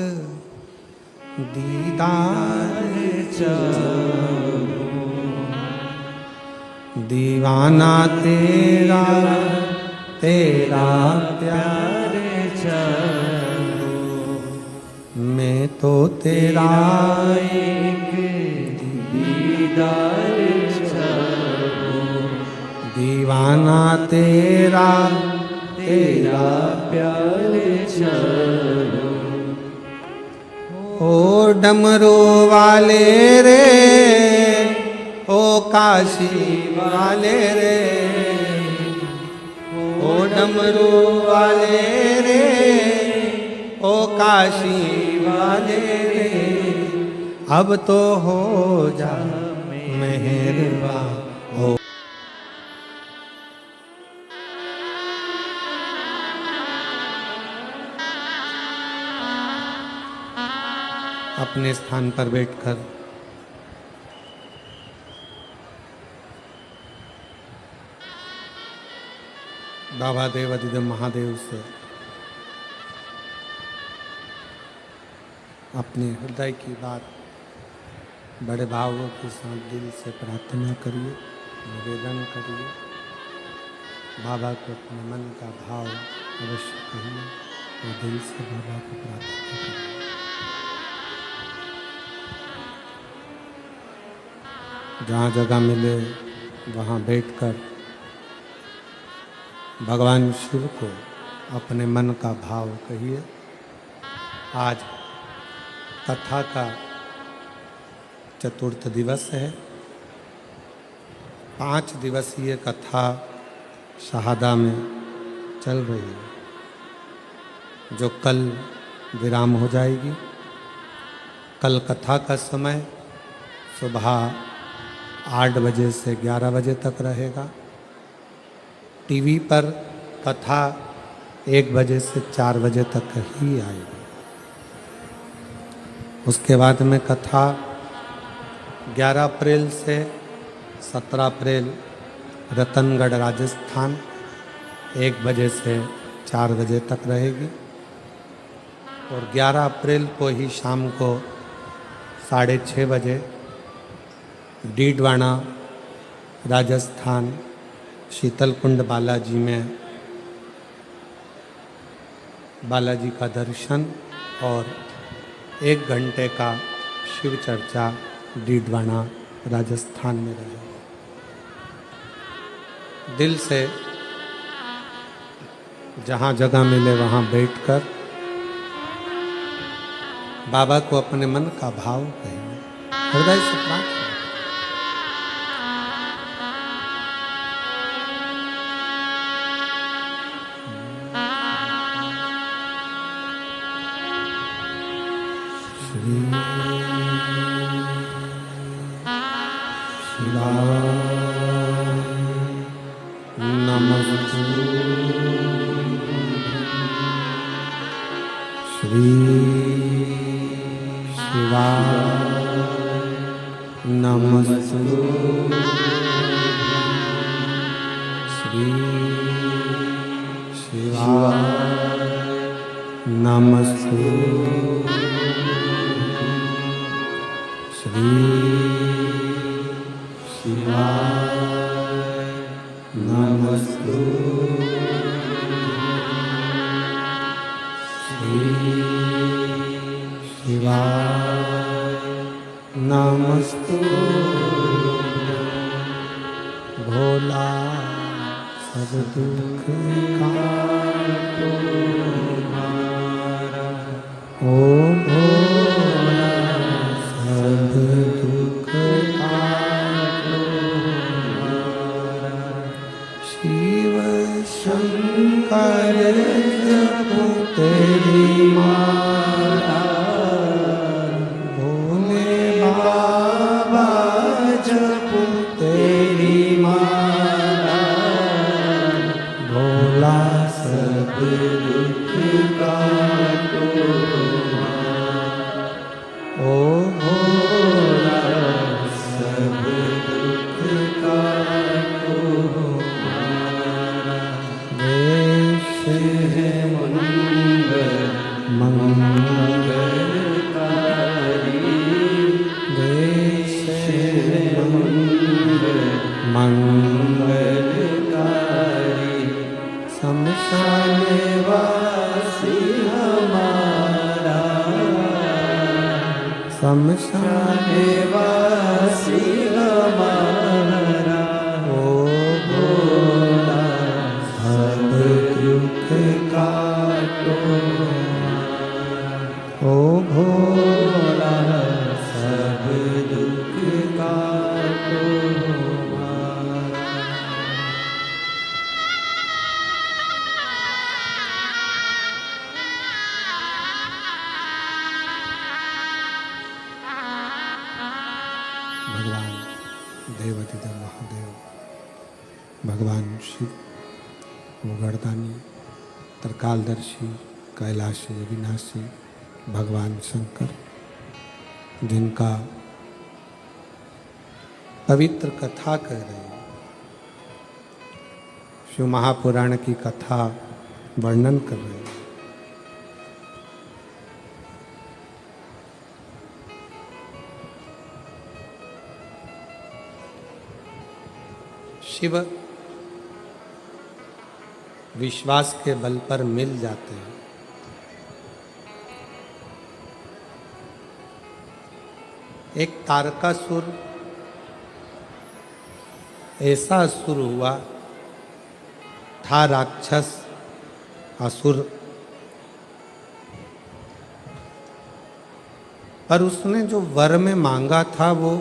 दीदार चाहूं, दीवाना तेरा तेरा प्यार चाहूं, मैं तो तेरा एक दीदार चाहूं, दीवाना तेरा तेरा प्यार चाहूं। ओ डमरू वाले रे, ओ काशी वाले रे, ओ डमरू वाले रे, ओ काशी वाले रे, अब तो हो जा मेहरबान हो। अपने स्थान पर बैठकर बाबा देव अधिदेव महादेव से अपने हृदय की बात बड़े भावों के साथ दिल से प्रार्थना करिए, निवेदन करिए। बाबा को अपने मन का भाव अवश्य कहिए और दिल से बाबा को प्रार्थना करिए। जहाँ जगह मिले वहाँ बैठकर भगवान शिव को अपने मन का भाव कहिए। आज कथा का चतुर्थ दिवस है। 5 दिवसीय कथा शहादा में चल रही है, जो कल विराम हो जाएगी। कल कथा का समय सुबह 8 बजे से 11 बजे तक रहेगा। टीवी पर कथा 1 बजे से 4 बजे तक ही आएगी। उसके बाद में कथा 11 अप्रैल से 17 अप्रैल रतनगढ़ राजस्थान 1 बजे से 4 बजे तक रहेगी। और 11 अप्रैल को ही शाम को 6:30 बजे डीडवाना राजस्थान शीतलकुंड बालाजी में बालाजी का दर्शन और 1 घंटे का शिव चर्चा डीडवाना राजस्थान में रहेगा। दिल से जहाँ जगह मिले वहाँ बैठकर बाबा को अपने मन का भाव कहिए, हृदय से प्रार्थना। श्री शिवाय नमस्तु, श्री शिवाय नमस्तु, श्री शिवाय नमस्तु, श्री शिवाय नमस्तु। भोला सब दुख काटो हमारा, ओ भोला सब दुख काटो हमारा। शिव शंकर जपो तेरी माला, भोले बाबा जपो तेरी माला। भोला सब दुख काटो हमारा। शमशान वासी हमारा ओ भोला सब दुख काटो ओ भोला सब दुख काटो भगवान देवाधिदेव महादेव, भगवान शिव, मुगरदानी, त्रिकालदर्शी, कैलाशी, अविनाशी, भगवान शंकर, जिनका पवित्र कथा कह रहे हैं, शिव महापुराण की कथा वर्णन कर रहे हैं। शिव विश्वास के बल पर मिल जाते हैं। एक तारकासुर ऐसा असुर हुआ था, राक्षस असुर, पर उसने जो वर में मांगा था वो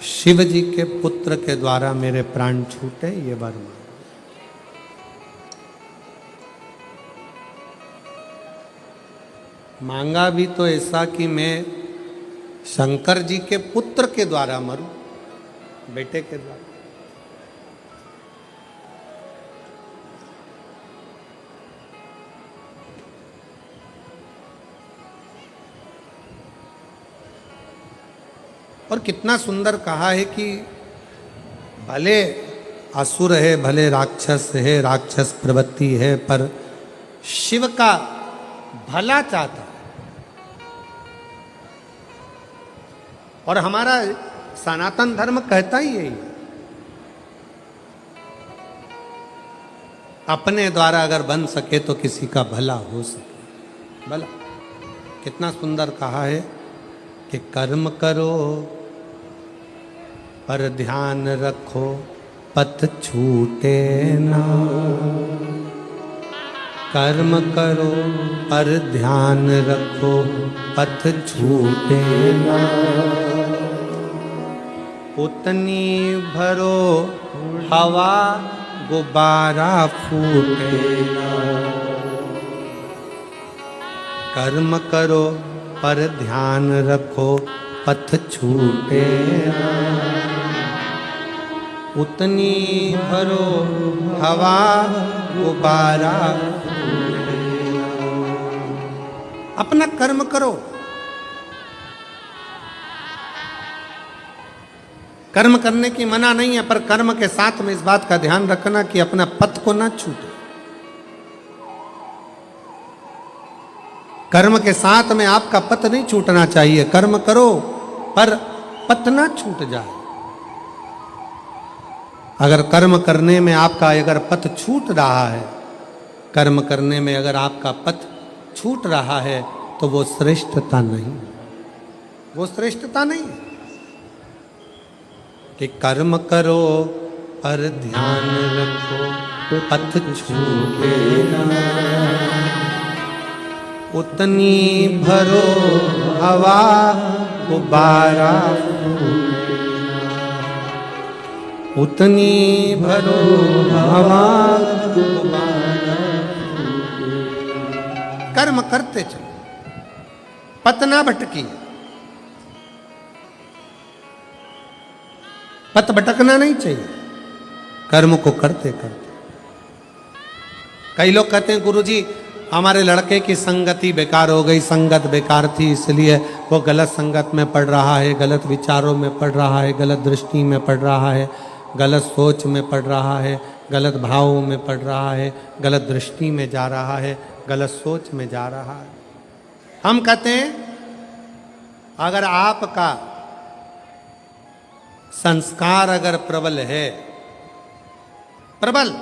शिव जी के पुत्र के द्वारा मेरे प्राण छूटे, ये वर मांगा। मांगा भी तो ऐसा कि मैं शंकर जी के पुत्र के द्वारा मरूं, बेटे के द्वारा। और कितना सुंदर कहा है कि भले असुर है, भले राक्षस है, राक्षस प्रवृत्ति है, पर शिव का भला चाहता है। और हमारा सनातन धर्म कहता ही यही है, अपने द्वारा अगर बन सके तो किसी का भला हो सके। भला कितना सुंदर कहा है कि कर्म करो पर ध्यान रखो, पथ छूटे ना। कर्म करो पर ध्यान रखो, पथ छूटे ना। उतनी भरो हवा, गुब्बारा फूटे ना। कर्म करो पर ध्यान रखो, पथ छूटे ना। उतनी भरो हवा, गुब्बारा फूटे ना। अपना कर्म करो। कर्म करने की मना नहीं है, पर कर्म के साथ में इस बात का ध्यान रखना कि अपना पथ को ना छूटे। कर्म के साथ में आपका पथ नहीं छूटना चाहिए। कर्म करो पर पथ ना छूट जाए। अगर कर्म करने में आपका अगर पथ छूट रहा है, कर्म करने में अगर आपका पथ छूट रहा है, तो वो श्रेष्ठता नहीं, वो श्रेष्ठता नहीं है। कि कर्म करो पर ध्यान रखो, पथ छूटे ना। उतनी भरो हवा, गुब्बारा फूटे ना। उतनी भरो हवा, गुब्बारा फूटे ना। कर्म करते चलो, पथ ना भटकी। पथ भटकना नहीं चाहिए, कर्म को करते करते। कई लोग कहते हैं गुरुजी हमारे लड़के की संगति बेकार हो गई, संगत बेकार थी इसलिए वो गलत संगत में पड़ रहा है, गलत विचारों में पड़ रहा है, गलत दृष्टि में पड़ रहा है, गलत सोच में पड़ रहा है, गलत भावों में पड़ रहा है, गलत दृष्टि में जा रहा है, गलत सोच में जा रहा है। हम कहते हैं अगर आपका संस्कार अगर प्रबल है, प्रबल,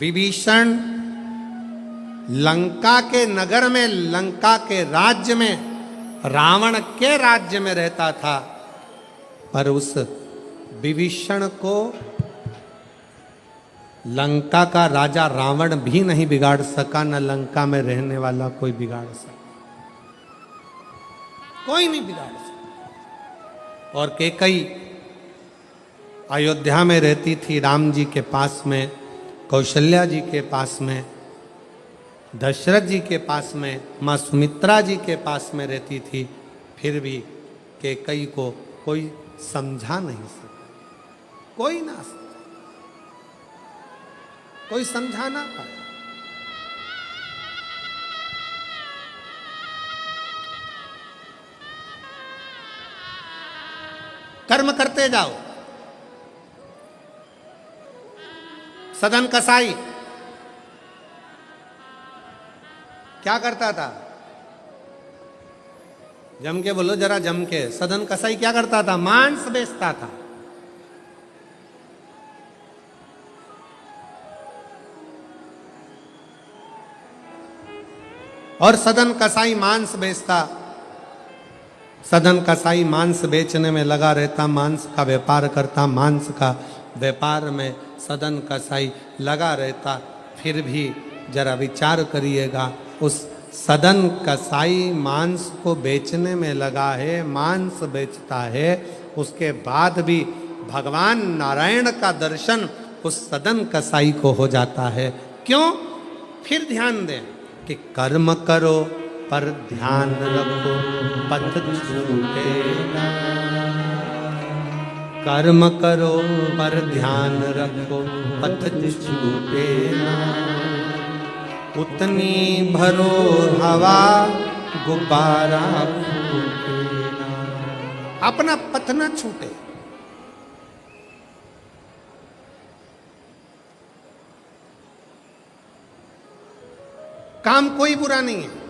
विभीषण लंका के नगर में, लंका के राज्य में, रावण के राज्य में रहता था, पर उस विभीषण को लंका का राजा रावण भी नहीं बिगाड़ सका, न लंका में रहने वाला कोई बिगाड़ सका, कोई नहीं बिगाड़ सका। और कैकेयी अयोध्या में रहती थी, राम जी के पास में, कौशल्या जी के पास में, दशरथ जी के पास में, माँ सुमित्रा जी के पास में रहती थी, फिर भी कैकेयी को कोई समझा नहीं सका, कोई ना समझा, कोई समझा ना पाया। कर्म करते जाओ। सदन कसाई क्या करता था? जम के बोलो जरा, जम के। सदन कसाई क्या करता था? मांस बेचता था। और सदन कसाई मांस बेचता, सदन कसाई मांस बेचने में लगा रहता, मांस का व्यापार करता, मांस का व्यापार में सदन कसाई लगा रहता। फिर भी जरा विचार करिएगा, उस सदन कसाई मांस को बेचने में लगा है, मांस बेचता है, उसके बाद भी भगवान नारायण का दर्शन उस सदन कसाई को हो जाता है। क्यों? फिर ध्यान दें कि कर्म करो पर ध्यान रखो पथ छूटे ना, कर्म करो पर ध्यान रखो पथ छूटे ना, उतनी भरो हवा गुब्बारा फूटे ना, अपना पथ न छूटे। काम कोई बुरा नहीं है।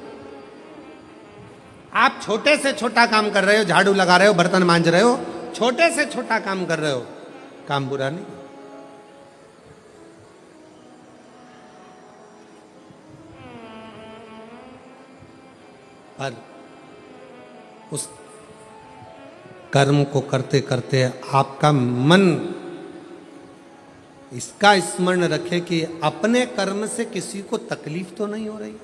आप छोटे से छोटा काम कर रहे हो, झाड़ू लगा रहे हो, बर्तन मांज रहे हो, छोटे से छोटा काम कर रहे हो, काम बुरा नहीं। पर उस कर्म को करते करते आपका मन इसका स्मरण रखे कि अपने कर्म से किसी को तकलीफ तो नहीं हो रही,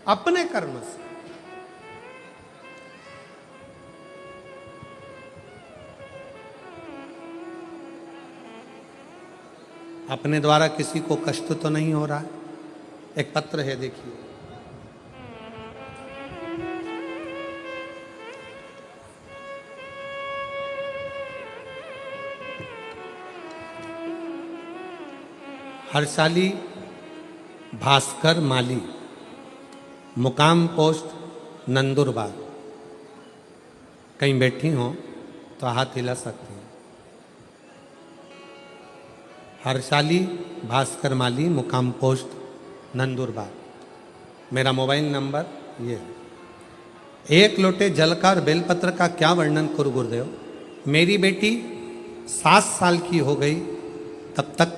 अपने कर्म से। अपने द्वारा किसी को कष्ट तो नहीं हो रहा है। एक पत्र है, देखिए। हर्षाली भास्कर माली, मुकाम पोस्ट नंदुरबार। कहीं बैठी हो तो हाथ हिला सकती हैं। हर्षाली भास्कर माली, मुकाम पोस्ट नंदुरबार। मेरा मोबाइल नंबर ये है। एक लोटे जल का और बेलपत्र का क्या वर्णन करूं गुरुदेव। मेरी बेटी 7 साल की हो गई, तब तक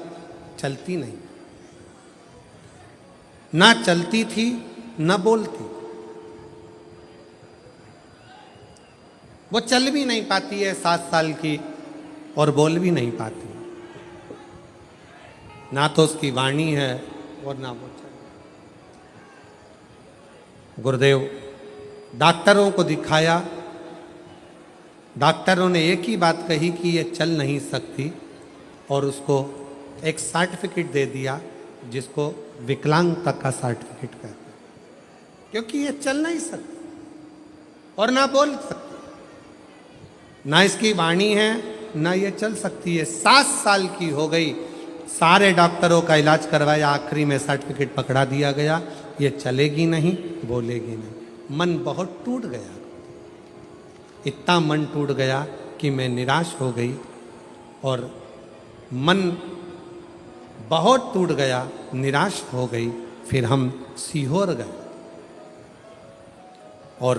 चलती नहीं, ना चलती थी ना बोलती। वो चल भी नहीं पाती है 7 साल की, और बोल भी नहीं पाती। ना तो उसकी वाणी है और ना वो चल। गुरुदेव डॉक्टरों को दिखाया, डॉक्टरों ने एक ही बात कही कि ये चल नहीं सकती, और उसको एक सर्टिफिकेट दे दिया जिसको विकलांगता का सर्टिफिकेट कहते हैं, क्योंकि ये चल नहीं सकती और ना बोल सकती, ना इसकी वाणी है ना ये चल सकती है। 7 साल की हो गई, सारे डॉक्टरों का इलाज करवाया, आखिरी में सर्टिफिकेट पकड़ा दिया गया, ये चलेगी नहीं, बोलेगी नहीं। मन बहुत टूट गया, इतना मन टूट गया कि मैं निराश हो गई, और मन बहुत टूट गया, निराश हो गई। फिर हम सीहोर गए और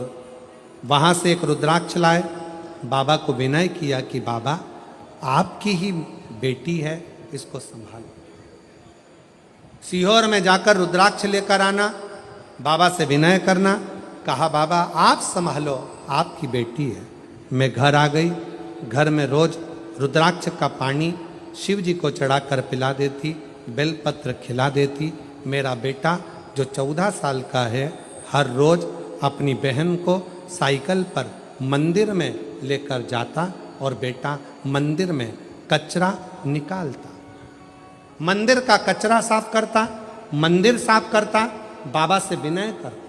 वहाँ से एक रुद्राक्ष लाए, बाबा को विनय किया कि बाबा आपकी ही बेटी है, इसको संभालो। सीहोर में जाकर रुद्राक्ष लेकर आना, बाबा से विनय करना। कहा बाबा आप संभालो, आपकी बेटी है। मैं घर आ गई। घर में रोज रुद्राक्ष का पानी शिव जी को चढ़ाकर पिला देती, बेलपत्र खिला देती। मेरा बेटा जो 14 साल का है हर रोज अपनी बहन को साइकिल पर मंदिर में लेकर जाता और बेटा मंदिर में कचरा निकालता, मंदिर का कचरा साफ करता, मंदिर साफ करता, बाबा से विनय करता।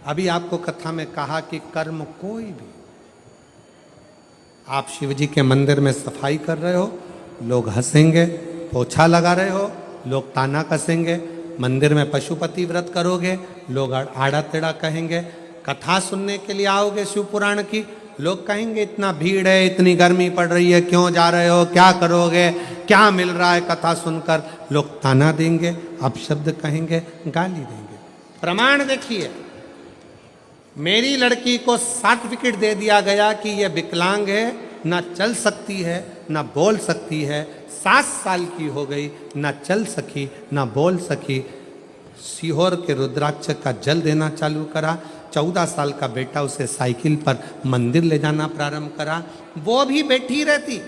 अभी आपको कथा में कहा कि कर्म कोई भी, आप शिव जी के मंदिर में सफाई कर रहे हो, लोग हंसेंगे, पोछा लगा रहे हो, लोग ताना कसेंगे। मंदिर में पशुपति व्रत करोगे, लोग आड़ा टेढ़ा कहेंगे। कथा सुनने के लिए आओगे शिव पुराण की, लोग कहेंगे इतना भीड़ है, इतनी गर्मी पड़ रही है, क्यों जा रहे हो, क्या करोगे, क्या मिल रहा है कथा सुनकर। लोग ताना देंगे, अपशब्द कहेंगे, गाली देंगे। प्रमाण देखिए, मेरी लड़की को सर्टिफिकेट दे दिया गया कि यह विकलांग है, ना चल सकती है, ना बोल सकती है। 7 साल की हो गई, ना चल सकी, ना बोल सकी। सीहोर के रुद्राक्ष का जल देना चालू करा। 14 साल का बेटा उसे साइकिल पर मंदिर ले जाना प्रारंभ करा, वो भी बैठी रहती,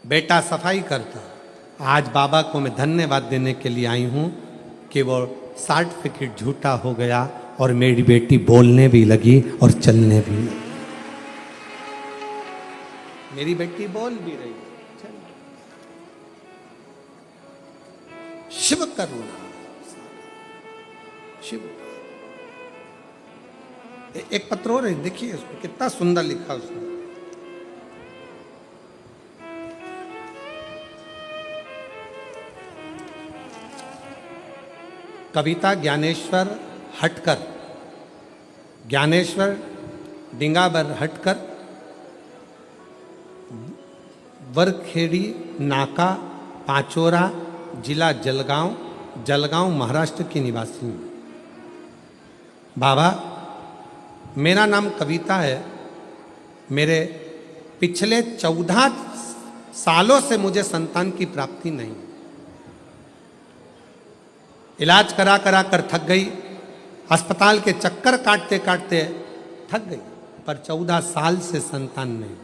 बेटा सफाई करता। आज बाबा को मैं धन्यवाद देने के लिए आई हूं कि वो सर्टिफिकेट झूठा हो गया और मेरी बेटी बोलने भी लगी और चलने भी लगी। मेरी बेटी बोल भी रही है, शिव करुणा, शिव। एक पत्र और है, देखिए उसको कितना सुंदर लिखा उसने। कविता ज्ञानेश्वर हटकर, ज्ञानेश्वर डिंगाबर हटकर, वरखेड़ी नाका, पांचोरा, जिला जलगांव, जलगांव महाराष्ट्र की निवासी हूँ। बाबा मेरा नाम कविता है। मेरे पिछले 14 सालों से मुझे संतान की प्राप्ति नहीं। इलाज करा करा कर थक गई, अस्पताल के चक्कर काटते काटते थक गई, पर 14 साल से संतान नहीं।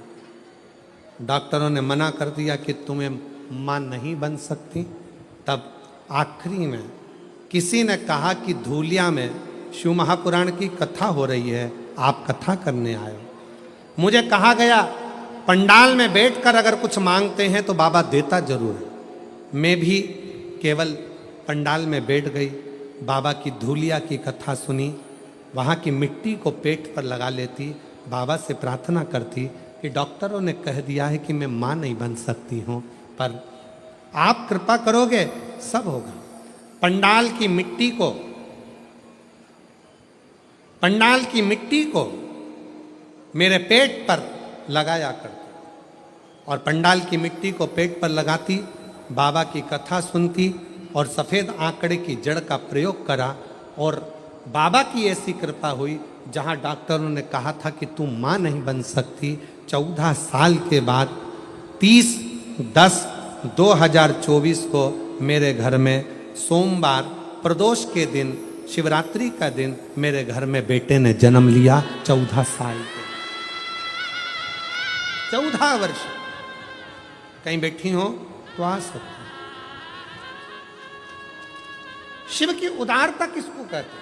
डॉक्टरों ने मना कर दिया कि तुम्हें मां नहीं बन सकती। तब आखिरी में किसी ने कहा कि धूलिया में शिव महापुराण की कथा हो रही है, आप कथा करने आए हो। मुझे कहा गया पंडाल में बैठकर अगर कुछ मांगते हैं तो बाबा देता जरूर है। मैं भी केवल पंडाल में बैठ गई, बाबा की धूलिया की कथा सुनी, वहाँ की मिट्टी को पेट पर लगा लेती, बाबा से प्रार्थना करती कि डॉक्टरों ने कह दिया है कि मैं माँ नहीं बन सकती हूँ, पर आप कृपा करोगे सब होगा। पंडाल की मिट्टी को, पंडाल की मिट्टी को मेरे पेट पर लगाया करती और पंडाल की मिट्टी को पेट पर लगाती, बाबा की कथा सुनती और सफ़ेद आंकड़े की जड़ का प्रयोग करा। और बाबा की ऐसी कृपा हुई, जहां डॉक्टरों ने कहा था कि तुम मां नहीं बन सकती, 14 साल के बाद 30/10/2024 को मेरे घर में सोमवार प्रदोष के दिन, शिवरात्रि का दिन, मेरे घर में बेटे ने जन्म लिया। 14 साल के, 14 वर्ष। कहीं बैठी हो तो आ सकती। शिव की उदारता किसको कहते हैं?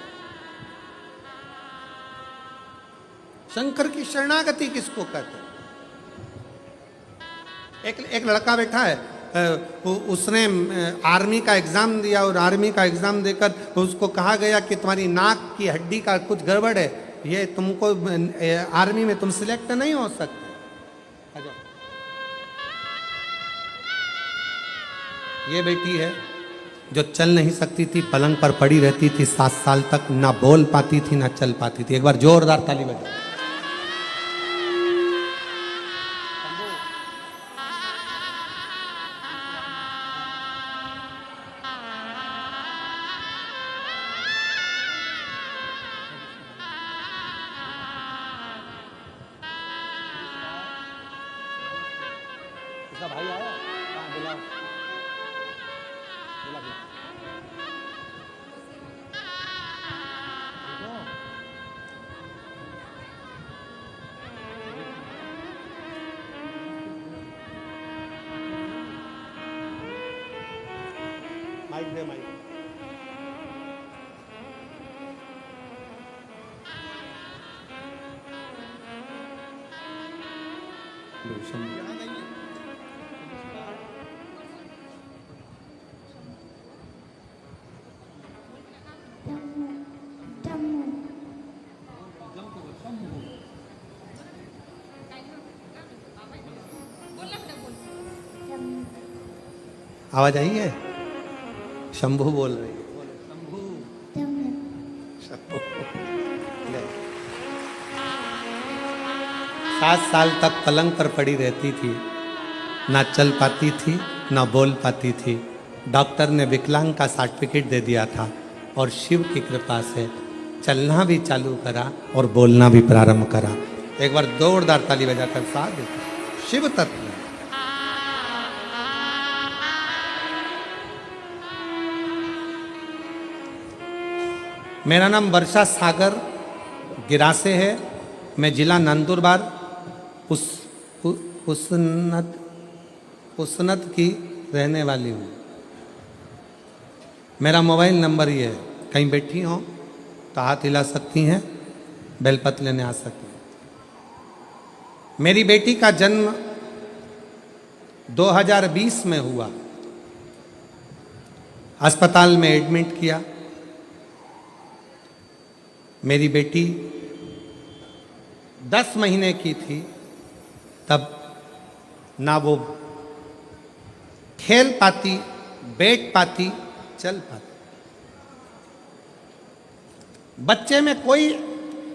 शंकर की शरणागति किसको कहते हैं? एक लड़का बैठा है, उसने आर्मी का एग्जाम दिया और आर्मी का एग्जाम देकर उसको कहा गया कि तुम्हारी नाक की हड्डी का कुछ गड़बड़ है, ये तुमको आर्मी में तुम सिलेक्ट नहीं हो सकते। ये बेटी है जो चल नहीं सकती थी, पलंग पर पड़ी रहती थी 7 साल तक, ना बोल पाती थी ना चल पाती थी। एक बार जोरदार ताली बजाओ। भाई आया, बुलाओ। माइक दे माइक। आवाज आई है? शंभू बोल रही है। शंभू। 7 साल तक पलंग पर पड़ी रहती थी, ना चल पाती थी ना बोल पाती थी। डॉक्टर ने विकलांग का सर्टिफिकेट दे दिया था और शिव की कृपा से चलना भी चालू करा और बोलना भी प्रारंभ करा। एक बार जोरदार ताली बजाकर साथ देते शिव तत्व। मेरा नाम वर्षा सागर गिरासे है। मैं जिला नंदुरबार उसनत की रहने वाली हूँ। मेरा मोबाइल नंबर ये है, कहीं बैठी हो तो हाथ हिला सकती हैं, बेलपत्र लेने आ सकती हैं। मेरी बेटी का जन्म 2020 में हुआ। अस्पताल में एडमिट किया। मेरी बेटी 10 महीने की थी, तब ना वो खेल पाती, बैठ पाती, चल पाती। बच्चे में कोई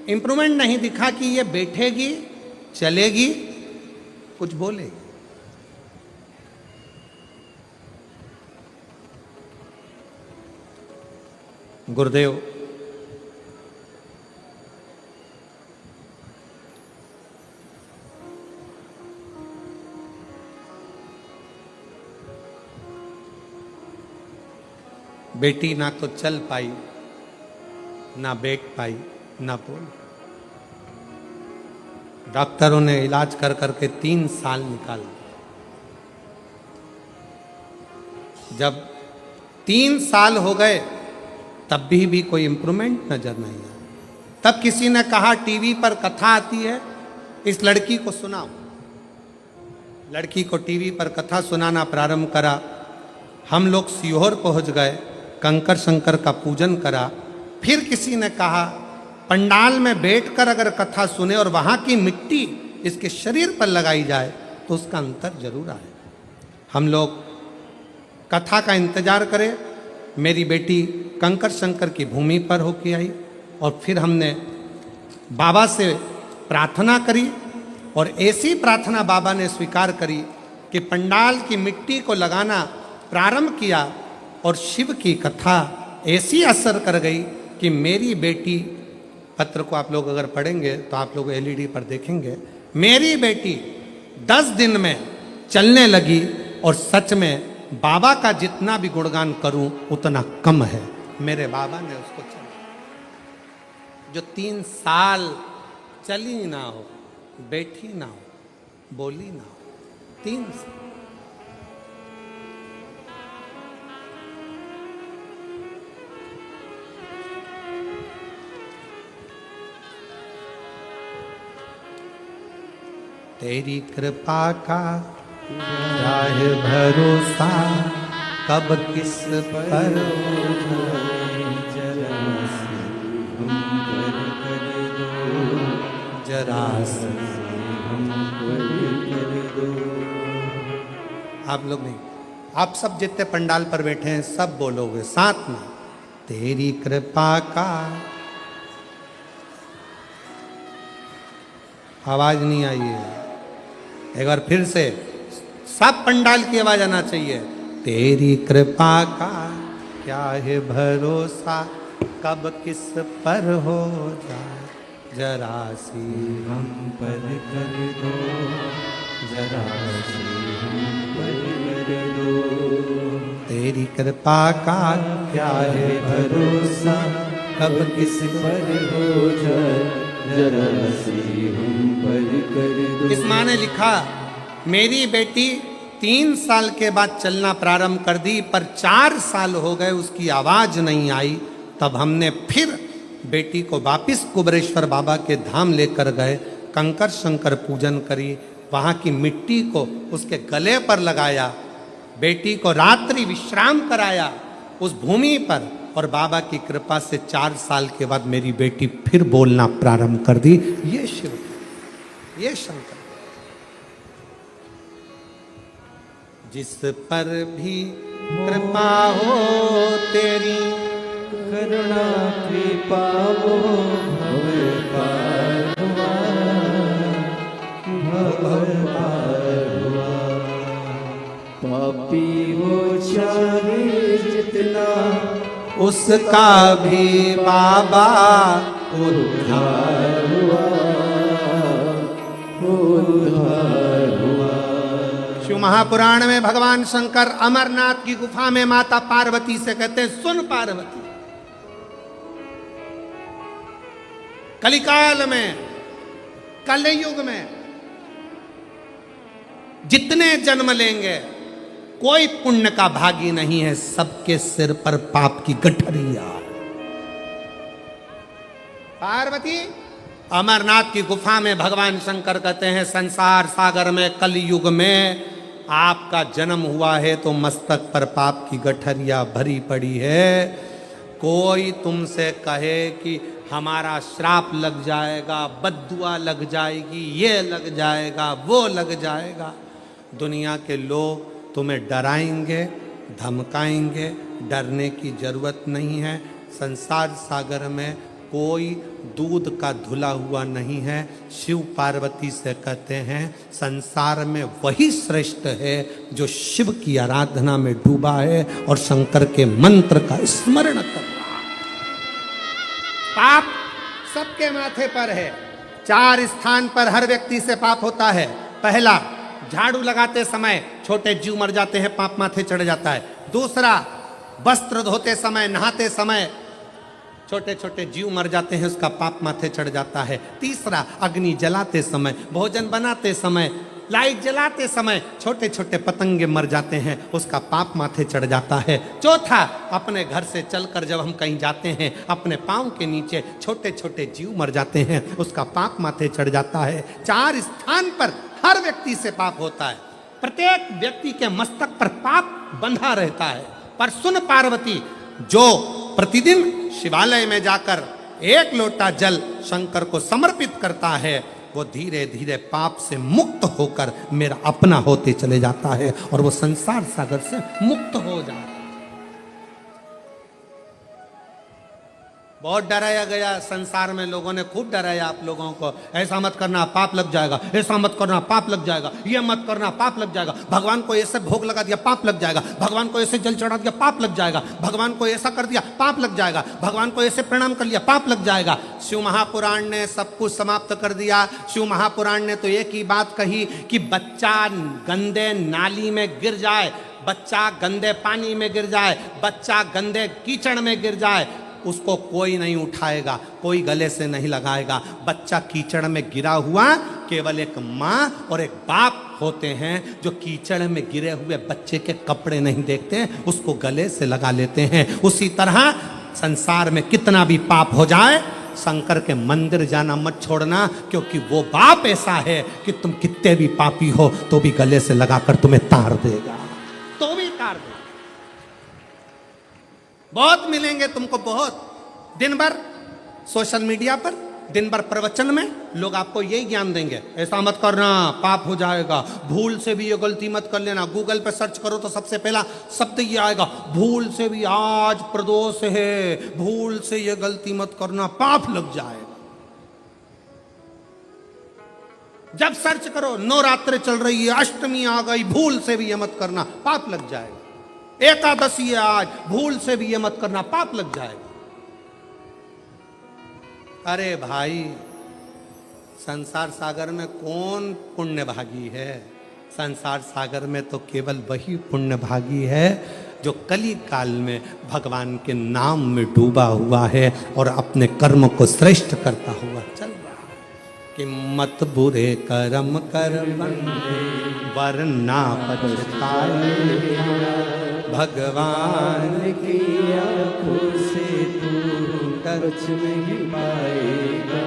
इंप्रूवमेंट नहीं दिखा कि ये बैठेगी, चलेगी, कुछ बोलेगी। गुरुदेव बेटी ना तो चल पाई, ना बैठ पाई, ना बोल। डॉक्टरों ने इलाज कर करके 3 साल निकाल दिए। जब 3 साल हो गए तब भी कोई इंप्रूवमेंट नजर नहीं आया। तब किसी ने कहा टीवी पर कथा आती है, इस लड़की को सुनाओ। लड़की को टीवी पर कथा सुनाना प्रारंभ करा। हम लोग सीहोर पहुंच गए, कंकर शंकर का पूजन करा। फिर किसी ने कहा पंडाल में बैठकर अगर कथा सुने और वहां की मिट्टी इसके शरीर पर लगाई जाए तो उसका अंतर जरूर आए। हम लोग कथा का इंतजार करें। मेरी बेटी कंकर शंकर की भूमि पर होके आई और फिर हमने बाबा से प्रार्थना करी और ऐसी प्रार्थना बाबा ने स्वीकार करी कि पंडाल की मिट्टी को लगाना प्रारंभ किया और शिव की कथा ऐसी असर कर गई कि मेरी बेटी, पत्र को आप लोग अगर पढ़ेंगे तो आप लोग एलईडी पर देखेंगे, मेरी बेटी 10 दिन में चलने लगी। और सच में बाबा का जितना भी गुणगान करूं उतना कम है। मेरे बाबा ने उसको चला। जो 3 साल चली ना हो, बैठी ना हो, बोली ना हो, 3 साल। तेरी कृपा का क्या है भरोसा, कब किस पर हो जरा से हम पर कर दो, जरा से हम पर कर दो। आप लोग नहीं, आप सब जितने पंडाल पर बैठे हैं सब बोलोगे साथ में, तेरी कृपा का। आवाज नहीं आई है, एक बार फिर से सब पंडाल की आवाज आना चाहिए। तेरी कृपा का क्या है भरोसा, कब किस पर हो जाए जरा सी हम पर कर दो, जरा से हम पर कर दो। तेरी कृपा का क्या है भरोसा कब किस पर हो जाए, जरा सी हम पर कर दो। इस माँ ने लिखा, मेरी बेटी 3 साल के बाद चलना प्रारंभ कर दी, पर 4 साल हो गए उसकी आवाज नहीं आई। तब हमने फिर बेटी को वापिस कुबरेश्वर बाबा के धाम लेकर गए, कंकर शंकर पूजन करी, वहाँ की मिट्टी को उसके गले पर लगाया, बेटी को रात्रि विश्राम कराया उस भूमि पर, और बाबा की कृपा से 4 साल के बाद मेरी बेटी फिर बोलना प्रारंभ कर दी। ये शिव, ये शंकर। जिस पर भी कृपा हो तेरी, करुणा कृपा हो भव पार हुआ, भव पार हुआ। पापी हो चाहे जितना, उसका भी बाबा उद्धार हुआ, उद्धार हुआ। शिव महापुराण में भगवान शंकर अमरनाथ की गुफा में माता पार्वती से कहते हैं, सुन पार्वती, कलिकाल में, कलयुग में जितने जन्म लेंगे कोई पुण्य का भागी नहीं है, सबके सिर पर पाप की गठरिया। पार्वती अमरनाथ की गुफा में भगवान शंकर कहते हैं, संसार सागर में कलयुग में आपका जन्म हुआ है तो मस्तक पर पाप की गठरिया भरी पड़ी है। कोई तुमसे कहे कि हमारा श्राप लग जाएगा, बद्दुआ लग जाएगी, ये लग जाएगा, वो लग जाएगा, दुनिया के लोग तुम्हें डराएंगे, धमकाएंगे, डरने की जरूरत नहीं है। संसार सागर में कोई दूध का धुला हुआ नहीं है। शिव पार्वती से कहते हैं, संसार में वही श्रेष्ठ है जो शिव की आराधना में डूबा है और शंकर के मंत्र का स्मरण कर रहा है। पाप सबके माथे पर है। 4 स्थान पर हर व्यक्ति से पाप होता है। पहला, झाड़ू लगाते समय छोटे जीव मर जाते हैं, पाप माथे चढ़ जाता है। दूसरा, वस्त्र धोते समय, नहाते समय छोटे छोटे जीव मर जाते हैं, उसका पाप माथे चढ़ जाता है। तीसरा, अग्नि जलाते समय, भोजन बनाते समय, लाइट जलाते समय छोटे छोटे पतंगे मर जाते हैं, उसका पाप माथे चढ़ जाता है। चौथा, अपने घर से चलकर जब हम कहीं जाते हैं, अपने पाँव के नीचे छोटे छोटे जीव मर जाते हैं, उसका पाप माथे चढ़ जाता है। 4 स्थान पर हर व्यक्ति से पाप होता है। प्रत्येक व्यक्ति के मस्तक पर पाप बंधा रहता है। पर सुन पार्वती, जो प्रतिदिन शिवालय में जाकर 1 लोटा जल शंकर को समर्पित करता है, वो धीरे धीरे पाप से मुक्त होकर मेरा अपना होते चले जाता है और वो संसार सागर से मुक्त हो जाता है। बहुत डराया गया संसार में, लोगों ने खूब डराया आप लोगों को, ऐसा मत करना पाप लग जाएगा, ऐसा मत करना पाप लग जाएगा, ये मत करना पाप लग जाएगा, भगवान को ऐसे भोग लगा दिया पाप लग जाएगा, भगवान को ऐसे जल चढ़ा दिया पाप लग जाएगा, भगवान को ऐसा कर दिया पाप लग जाएगा, भगवान को ऐसे प्रणाम कर लिया पाप लग जाएगा। शिव महापुराण ने सब कुछ समाप्त कर दिया। शिव महापुराण ने तो एक ही बात कही कि बच्चा गंदे नाली में गिर जाए, बच्चा गंदे पानी में गिर जाए, बच्चा गंदे कीचड़ में गिर जाए, उसको कोई नहीं उठाएगा, कोई गले से नहीं लगाएगा। बच्चा कीचड़ में गिरा हुआ केवल एक माँ और एक बाप होते हैं जो कीचड़ में गिरे हुए बच्चे के कपड़े नहीं देखते, उसको गले से लगा लेते हैं। उसी तरह संसार में कितना भी पाप हो जाए, शंकर के मंदिर जाना मत छोड़ना, क्योंकि वो बाप ऐसा है कि तुम कितने भी पापी हो तो भी गले से लगाकर तुम्हें तार देगा, तो भी तार देगा। बहुत मिलेंगे तुमको, बहुत। दिन भर सोशल मीडिया पर, दिन भर प्रवचन में लोग आपको यही ज्ञान देंगे, ऐसा मत करना पाप हो जाएगा, भूल से भी ये गलती मत कर लेना। गूगल पे सर्च करो तो सबसे पहला शब्द ये आएगा, भूल से भी आज प्रदोष है, भूल से ये गलती मत करना पाप लग जाएगा। जब सर्च करो, नवरात्रि चल रही है, अष्टमी आ गई, भूल से भी ये मत करना पाप लग जाएगा। एकादशी है आज, भूल से भी ये मत करना पाप लग जाएगा। अरे भाई, संसार सागर में कौन पुण्य भागी है? संसार सागर में तो केवल वही पुण्य भागी है जो कली काल में भगवान के नाम में डूबा हुआ है और अपने कर्म को श्रेष्ठ करता हुआ चल रहा है कि मत बुरे कर्म कर बंदे वरना पछताए भगवान की आंखों से तू बच नहीं पाएगा,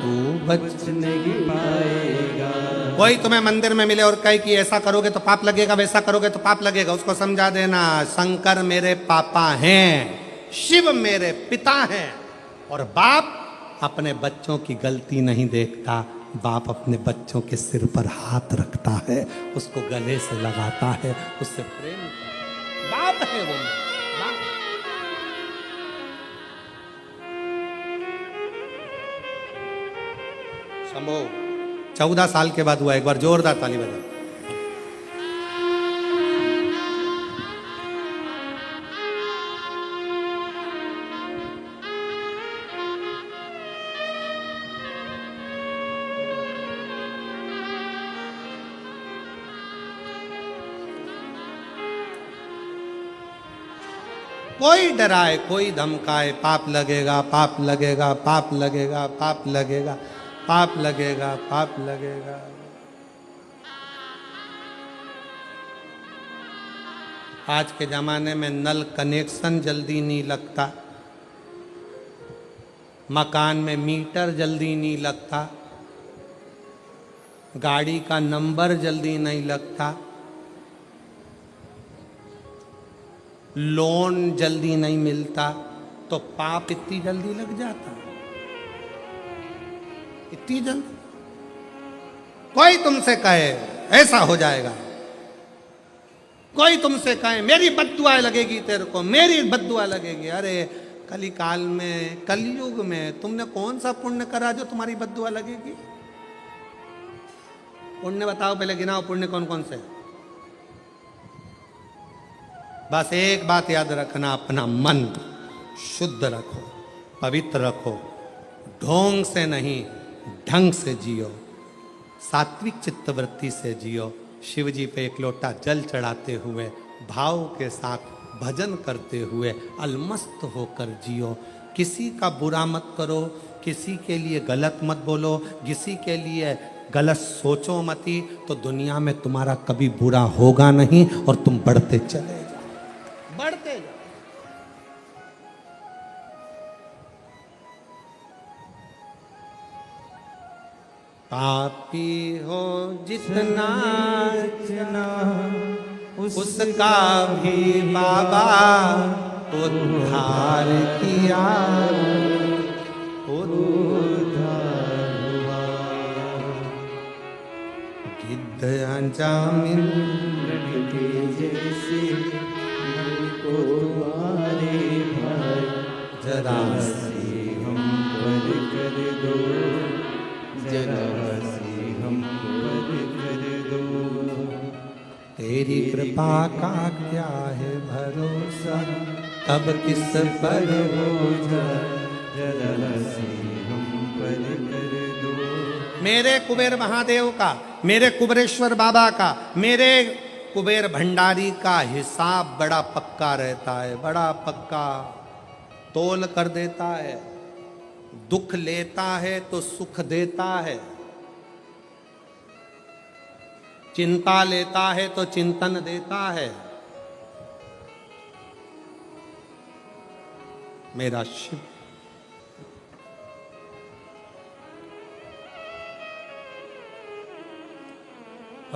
तू बच बच नहीं पाएगा। कोई तुम्हें मंदिर में मिले और कहे कि ऐसा करोगे तो पाप लगेगा, वैसा करोगे तो पाप लगेगा, उसको समझा देना शंकर मेरे पापा हैं, शिव मेरे पिता हैं। और बाप अपने बच्चों की गलती नहीं देखता, बाप अपने बच्चों के सिर पर हाथ रखता है, उसको गले से लगाता है, उससे प्रेम करता है। बाप है वो बाप। शंभो 14 साल के बाद हुआ, एक बार जोरदार ताली बजा। कोई डराए कोई धमकाए, पाप लगेगा पाप लगेगा पाप लगेगा पाप लगेगा पाप लगेगा पाप लगेगा। आज के जमाने में नल कनेक्शन जल्दी नहीं लगता, मकान में मीटर जल्दी नहीं लगता, गाड़ी का नंबर जल्दी नहीं लगता, लोन जल्दी नहीं मिलता, तो पाप इतनी जल्दी लग जाता, इतनी जल्दी। कोई तुमसे कहे ऐसा हो जाएगा, कोई तुमसे कहे मेरी बद्दुआ लगेगी तेरे को, मेरी बद्दुआ लगेगी, अरे कली काल में कलयुग में तुमने कौन सा पुण्य करा जो तुम्हारी बद्दुआ लगेगी? पुण्य बताओ, पहले गिनाओ पुण्य कौन कौन से। बस एक बात याद रखना, अपना मन शुद्ध रखो, पवित्र रखो, ढोंग से नहीं ढंग से जियो, सात्विक चित्तवृत्ति से जियो, शिव जी पे एक लोटा जल चढ़ाते हुए भाव के साथ भजन करते हुए अलमस्त होकर जियो। किसी का बुरा मत करो, किसी के लिए गलत मत बोलो, किसी के लिए गलत सोचो मती, तो दुनिया में तुम्हारा कभी बुरा होगा नहीं और तुम बढ़ते चले जाओ, बढ़ते जाओ। पापी हो जितना जितना उसका भी बाबा उद्धार किया, उद्धार हुआ। गिद्ध अंजामिन लड़के जैसे मन को तुम्हारे भाई, जरा से हम पर कर दो, जरा से हम पर कर दो। तेरी कृपा का क्या है भरोसा, तब किस पर हो जाए, जरा से हम पर कर दो। मेरे कुबेर महादेव का, मेरे कुबेरेश्वर बाबा का, मेरे कुबेर भंडारी का हिसाब बड़ा पक्का रहता है, बड़ा पक्का तोल कर देता है। दुख लेता है तो सुख देता है, चिंता लेता है तो चिंतन देता है। मेरा शिव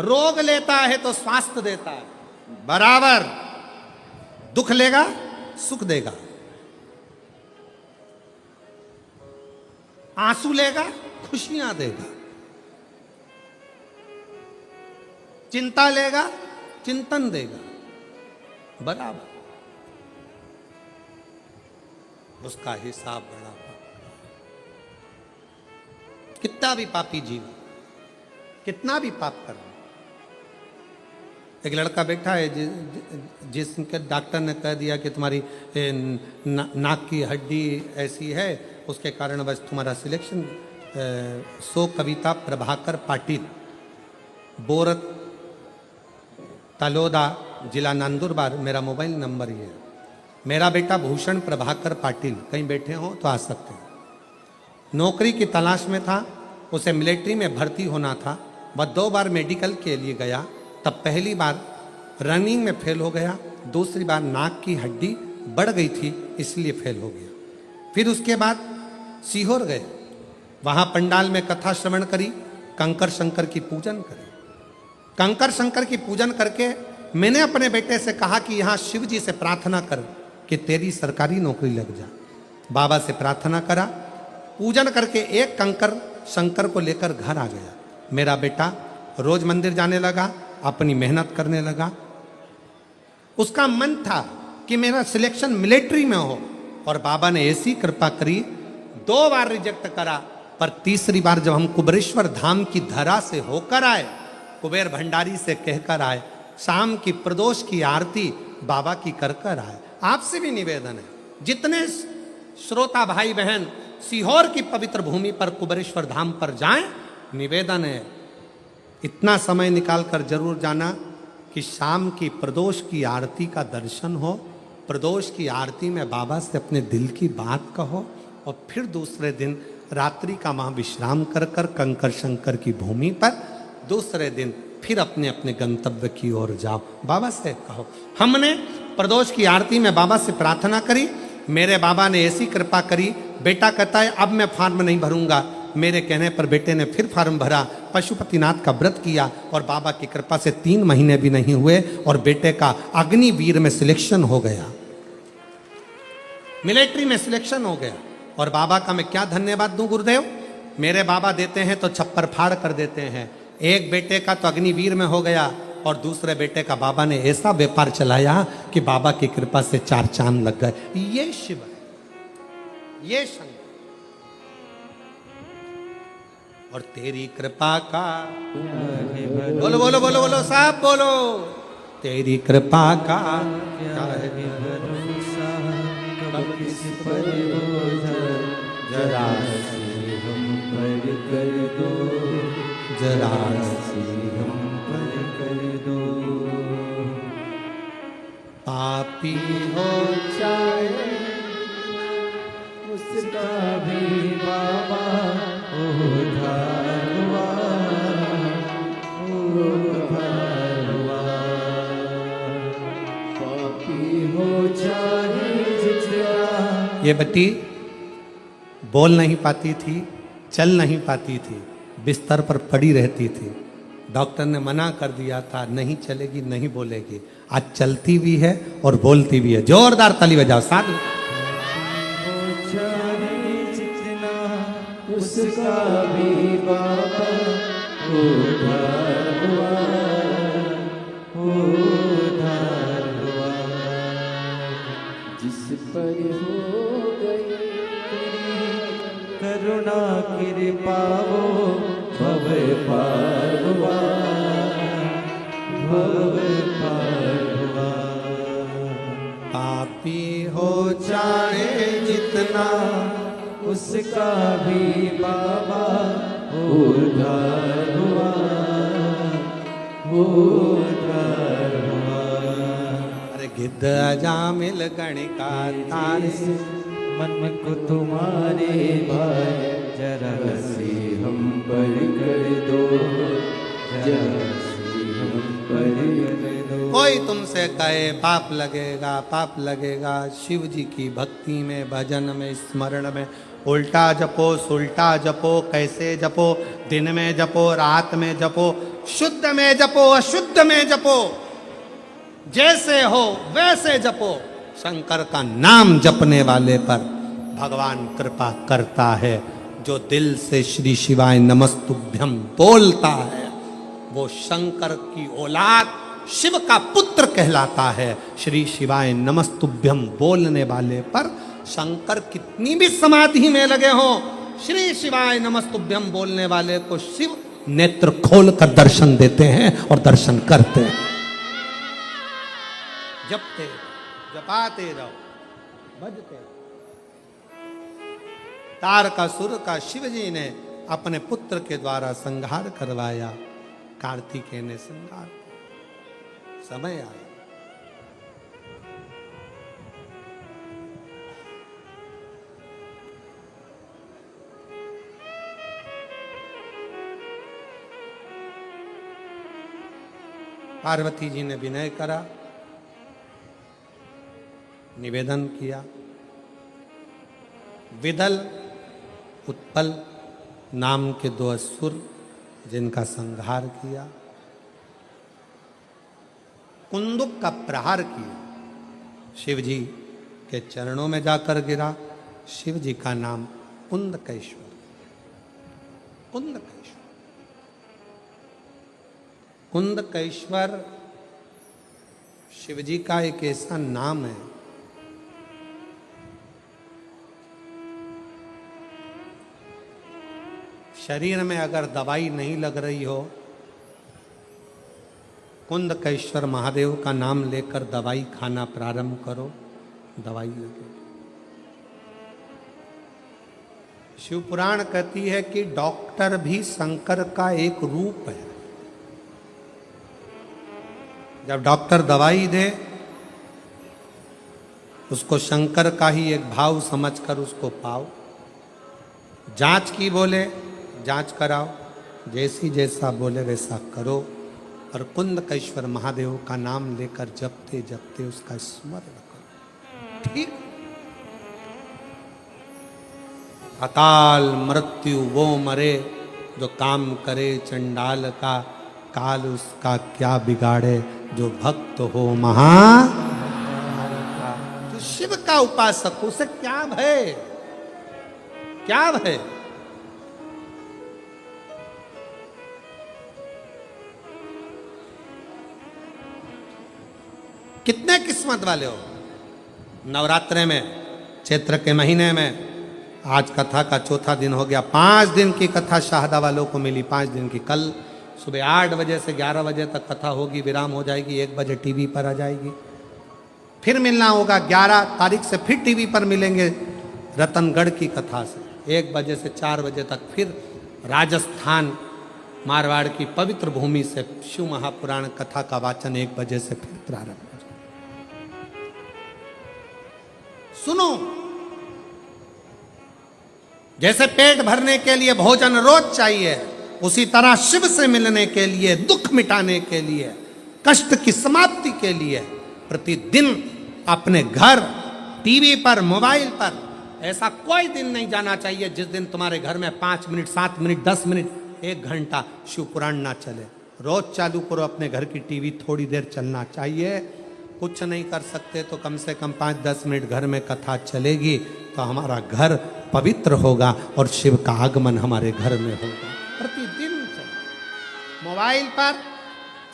रोग लेता है तो स्वास्थ्य देता है, बराबर दुख लेगा सुख देगा, आंसू लेगा खुशियां देगा, चिंता लेगा चिंतन देगा, बराबर उसका हिसाब बड़ा पक्का। कितना भी पापी जीव, कितना भी पाप कर, एक लड़का बैठा है जिसके डॉक्टर ने कह दिया कि तुम्हारी नाक की हड्डी ऐसी है, उसके कारण बस तुम्हारा सिलेक्शन। सो कविता प्रभाकर पाटिल, बोरत तलोदा जिला नंदुरबार, मेरा मोबाइल नंबर ये है। मेरा बेटा भूषण प्रभाकर पाटिल, कहीं बैठे हो तो आ सकते हैं, नौकरी की तलाश में था, उसे मिलिट्री में भर्ती होना था। वह 2 बार मेडिकल के लिए गया, तब पहली बार रनिंग में फेल हो गया, दूसरी बार नाक की हड्डी बढ़ गई थी इसलिए फेल हो गया। फिर उसके बाद सीहोर गए, वहां पंडाल में कथा श्रवण करी, कंकर शंकर की पूजन करी। कंकर शंकर की पूजन करके मैंने अपने बेटे से कहा कि यहाँ शिव जी से प्रार्थना कर कि तेरी सरकारी नौकरी लग जा। बाबा से प्रार्थना करा, पूजन करके एक कंकर शंकर को लेकर घर आ गया। मेरा बेटा रोज मंदिर जाने लगा, अपनी मेहनत करने लगा। उसका मन था कि मेरा सिलेक्शन मिलिट्री में हो, और बाबा ने ऐसी कृपा करी, 2 बार रिजेक्ट करा, पर तीसरी बार जब हम कुबेरेश्वर धाम की धरा से होकर आए, कुबेर भंडारी से कहकर आए, शाम की प्रदोष की आरती बाबा की कर आए। आपसे भी निवेदन है, जितने श्रोता भाई बहन सीहोर की पवित्र भूमि पर कुबेरेश्वर धाम पर जाएं, निवेदन है इतना समय निकालकर जरूर जाना कि शाम की प्रदोष की आरती का दर्शन हो। प्रदोष की आरती में बाबा से अपने दिल की बात कहो, और फिर दूसरे दिन रात्रि का वहाँ विश्राम कर कर कंकर शंकर की भूमि पर दूसरे दिन फिर अपने अपने गंतव्य की ओर जाओ। बाबा से कहो। हमने प्रदोष की आरती में बाबा से प्रार्थना करी, मेरे बाबा ने ऐसी कृपा करी, बेटा कहता है अब मैं फार्म नहीं भरूंगा। मेरे कहने पर बेटे ने फिर फार्म भरा, पशुपतिनाथ का व्रत किया, और बाबा की कृपा से 3 महीने भी नहीं हुए और बेटे का अग्निवीर में सिलेक्शन हो गया, मिलिट्री में सिलेक्शन हो गया। और बाबा का मैं क्या धन्यवाद दूं गुरुदेव, मेरे बाबा देते हैं तो छप्पर फाड़ कर देते हैं। एक बेटे का तो अग्निवीर में हो गया, और दूसरे बेटे का बाबा ने ऐसा व्यापार चलाया कि बाबा की कृपा से 4 चांद लग गए। ये शिव है, ये शंकर। और तेरी कृपा का बोलो बोलो बोलो बोलो साहब बोलो, तेरी कृपा का क्या है भरोसा, कब किस पर बोझ जरा सी हम पर कर दो, जरा सी हम पर कर दो। पापी हो चाहे उसका भी बाबा उद्धार हुआ, उद्धार हुआ। पापी हो चाहे जितना। ये बेटी बोल नहीं पाती थी, चल नहीं पाती थी, बिस्तर पर पड़ी रहती थी। डॉक्टर ने मना कर दिया था, नहीं चलेगी नहीं बोलेगी। आज चलती भी है और बोलती भी है। जोरदार ताली बजाओ साथ में। जितना उसका भी बाबा उद्धार हुआ, उद्धार हुआ। जिस पर हो गई करुणा कृपा वो भव पार हुआ, भव पार हुआ। पापी हो चाहे जितना उसका भी बाबा उद्धार हुआ, उद्धार हुआ। अरे गिद्ध अजामिल गणिका तारे, मन को तुम्हारे भाई जरा सी हम पर कर दो, जरा सी हम पर कर दो। कोई तुमसे कहे पाप लगेगा पाप लगेगा, शिव जी की भक्ति में भजन में स्मरण में उल्टा जपो सुल्टा जपो, कैसे जपो, दिन में जपो रात में जपो, शुद्ध में जपो अशुद्ध में जपो, जैसे हो वैसे जपो। शंकर का नाम जपने वाले पर भगवान कृपा करता है। जो दिल से श्री शिवाय नमस्तुभ्यम बोलता है वो शंकर की औलाद शिव का पुत्र कहलाता है। श्री शिवाय नमस्तुभ्यम बोलने वाले पर शंकर कितनी भी समाधि में लगे हो, श्री शिवाय नमस्तुभ्यम बोलने वाले को शिव नेत्र खोल कर दर्शन देते हैं और दर्शन करते हैं। जपते जपाते रहो, भजते रहो। तारकासुर का शिव जी ने अपने पुत्र के द्वारा संहार करवाया। कार्तिकेय ने संहार, समय आया पार्वती जी ने विनय करा, निवेदन किया। विदल, उत्पल नाम के दो असुर जिनका संहार किया, कुंदुक का प्रहार किया, शिव जी के चरणों में जाकर गिरा। शिव जी का नाम कुंदकेश्वर, कुंदकेश्वर। कुंदकेश्वर शिव जी का एक ऐसा नाम है शरीर में अगर दवाई नहीं लग रही हो, कुंदकेश्वर महादेव का नाम लेकर दवाई खाना प्रारंभ करो, दवाई लगे। शिव पुराण कहती है कि डॉक्टर भी शंकर का एक रूप है। जब डॉक्टर दवाई दे, उसको शंकर का ही एक भाव समझकर उसको पाओ। जांच की बोले, जांच कराओ, जैसी जैसा बोले वैसा करो, और कुंदकेश्वर महादेव का नाम लेकर जपते जपते उसका स्मरण करो। ठीक। अकाल मृत्यु वो मरे जो काम करे चंडाल का, काल उसका क्या बिगाड़े जो भक्त हो महा। जो शिव का उपासक, उसे क्या भय, क्या भय। कितने किस्मत वाले हो। नवरात्रे में, चैत्र के महीने में, आज कथा का चौथा दिन हो गया। 5 दिन की कथा शाहदा वालों को मिली, 5 दिन की। कल सुबह 8 बजे से 11 बजे तक कथा होगी, विराम हो जाएगी, 1 बजे टीवी पर आ जाएगी। फिर मिलना होगा 11 तारीख से, फिर टीवी पर मिलेंगे रतनगढ़ की कथा से 1 बजे से 4 बजे तक। फिर राजस्थान मारवाड़ की पवित्र भूमि से शिव महापुराण कथा का वाचन 1 बजे से फिर प्रारंभ हो जाए। सुनो, जैसे पेट भरने के लिए भोजन रोज चाहिए, उसी तरह शिव से मिलने के लिए, दुख मिटाने के लिए, कष्ट की समाप्ति के लिए प्रतिदिन अपने घर, टीवी पर, मोबाइल पर, ऐसा कोई दिन नहीं जाना चाहिए जिस दिन तुम्हारे घर में 5 मिनट, 7 मिनट, 10 मिनट, 1 घंटा शिव पुराण ना चले। रोज चालू करो अपने घर की टीवी, थोड़ी देर चलना चाहिए। कुछ नहीं कर सकते तो कम से कम 5-10 मिनट घर में कथा चलेगी तो हमारा घर पवित्र होगा और शिव का आगमन हमारे घर में होगा। प्रतिदिन चलाओ, मोबाइल पर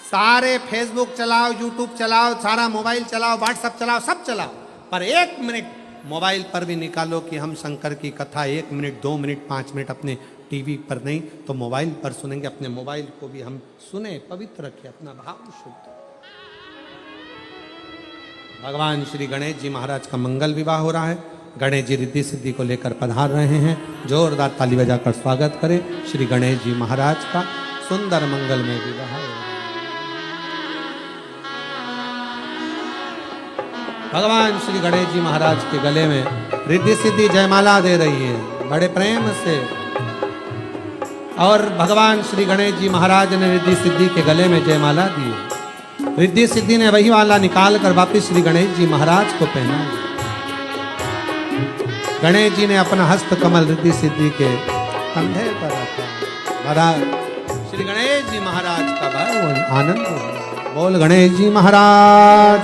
सारे फेसबुक चलाओ, यूट्यूब चलाओ, सारा मोबाइल चलाओ, व्हाट्सएप चलाओ, सब चलाओ, पर 1 मिनट मोबाइल पर भी निकालो कि हम शंकर की कथा 1 मिनट, 2 मिनट, 5 मिनट अपने टीवी पर नहीं तो मोबाइल पर सुनेंगे। अपने मोबाइल को भी हम सुने, पवित्र रखें, अपना भाव शुद्ध। भगवान श्री गणेश जी महाराज का मंगल विवाह हो रहा है। गणेश जी रिद्धि सिद्धि को लेकर पधार रहे हैं। जोरदार ताली बजाकर स्वागत करें श्री गणेश जी महाराज का। सुंदर मंगलमय विवाह हो रहा है। भगवान श्री गणेश जी महाराज के गले में रिद्धि सिद्धि जयमाला दे रही है बड़े प्रेम से। और भगवान श्री गणेश जी महाराज ने रिद्धि सिद्धि के गले में जयमाला दी। रिद्धि सिद्धि ने वही वाला निकाल कर वापिस श्री गणेश जी महाराज को पहना। गणेश जी ने अपना हस्त कमल रिद्धि सिद्धि के कंधे पर रखा। महाराज श्री गणेश जी महाराज का बड़ा आनंद हो। बोल गणेश जी महाराज।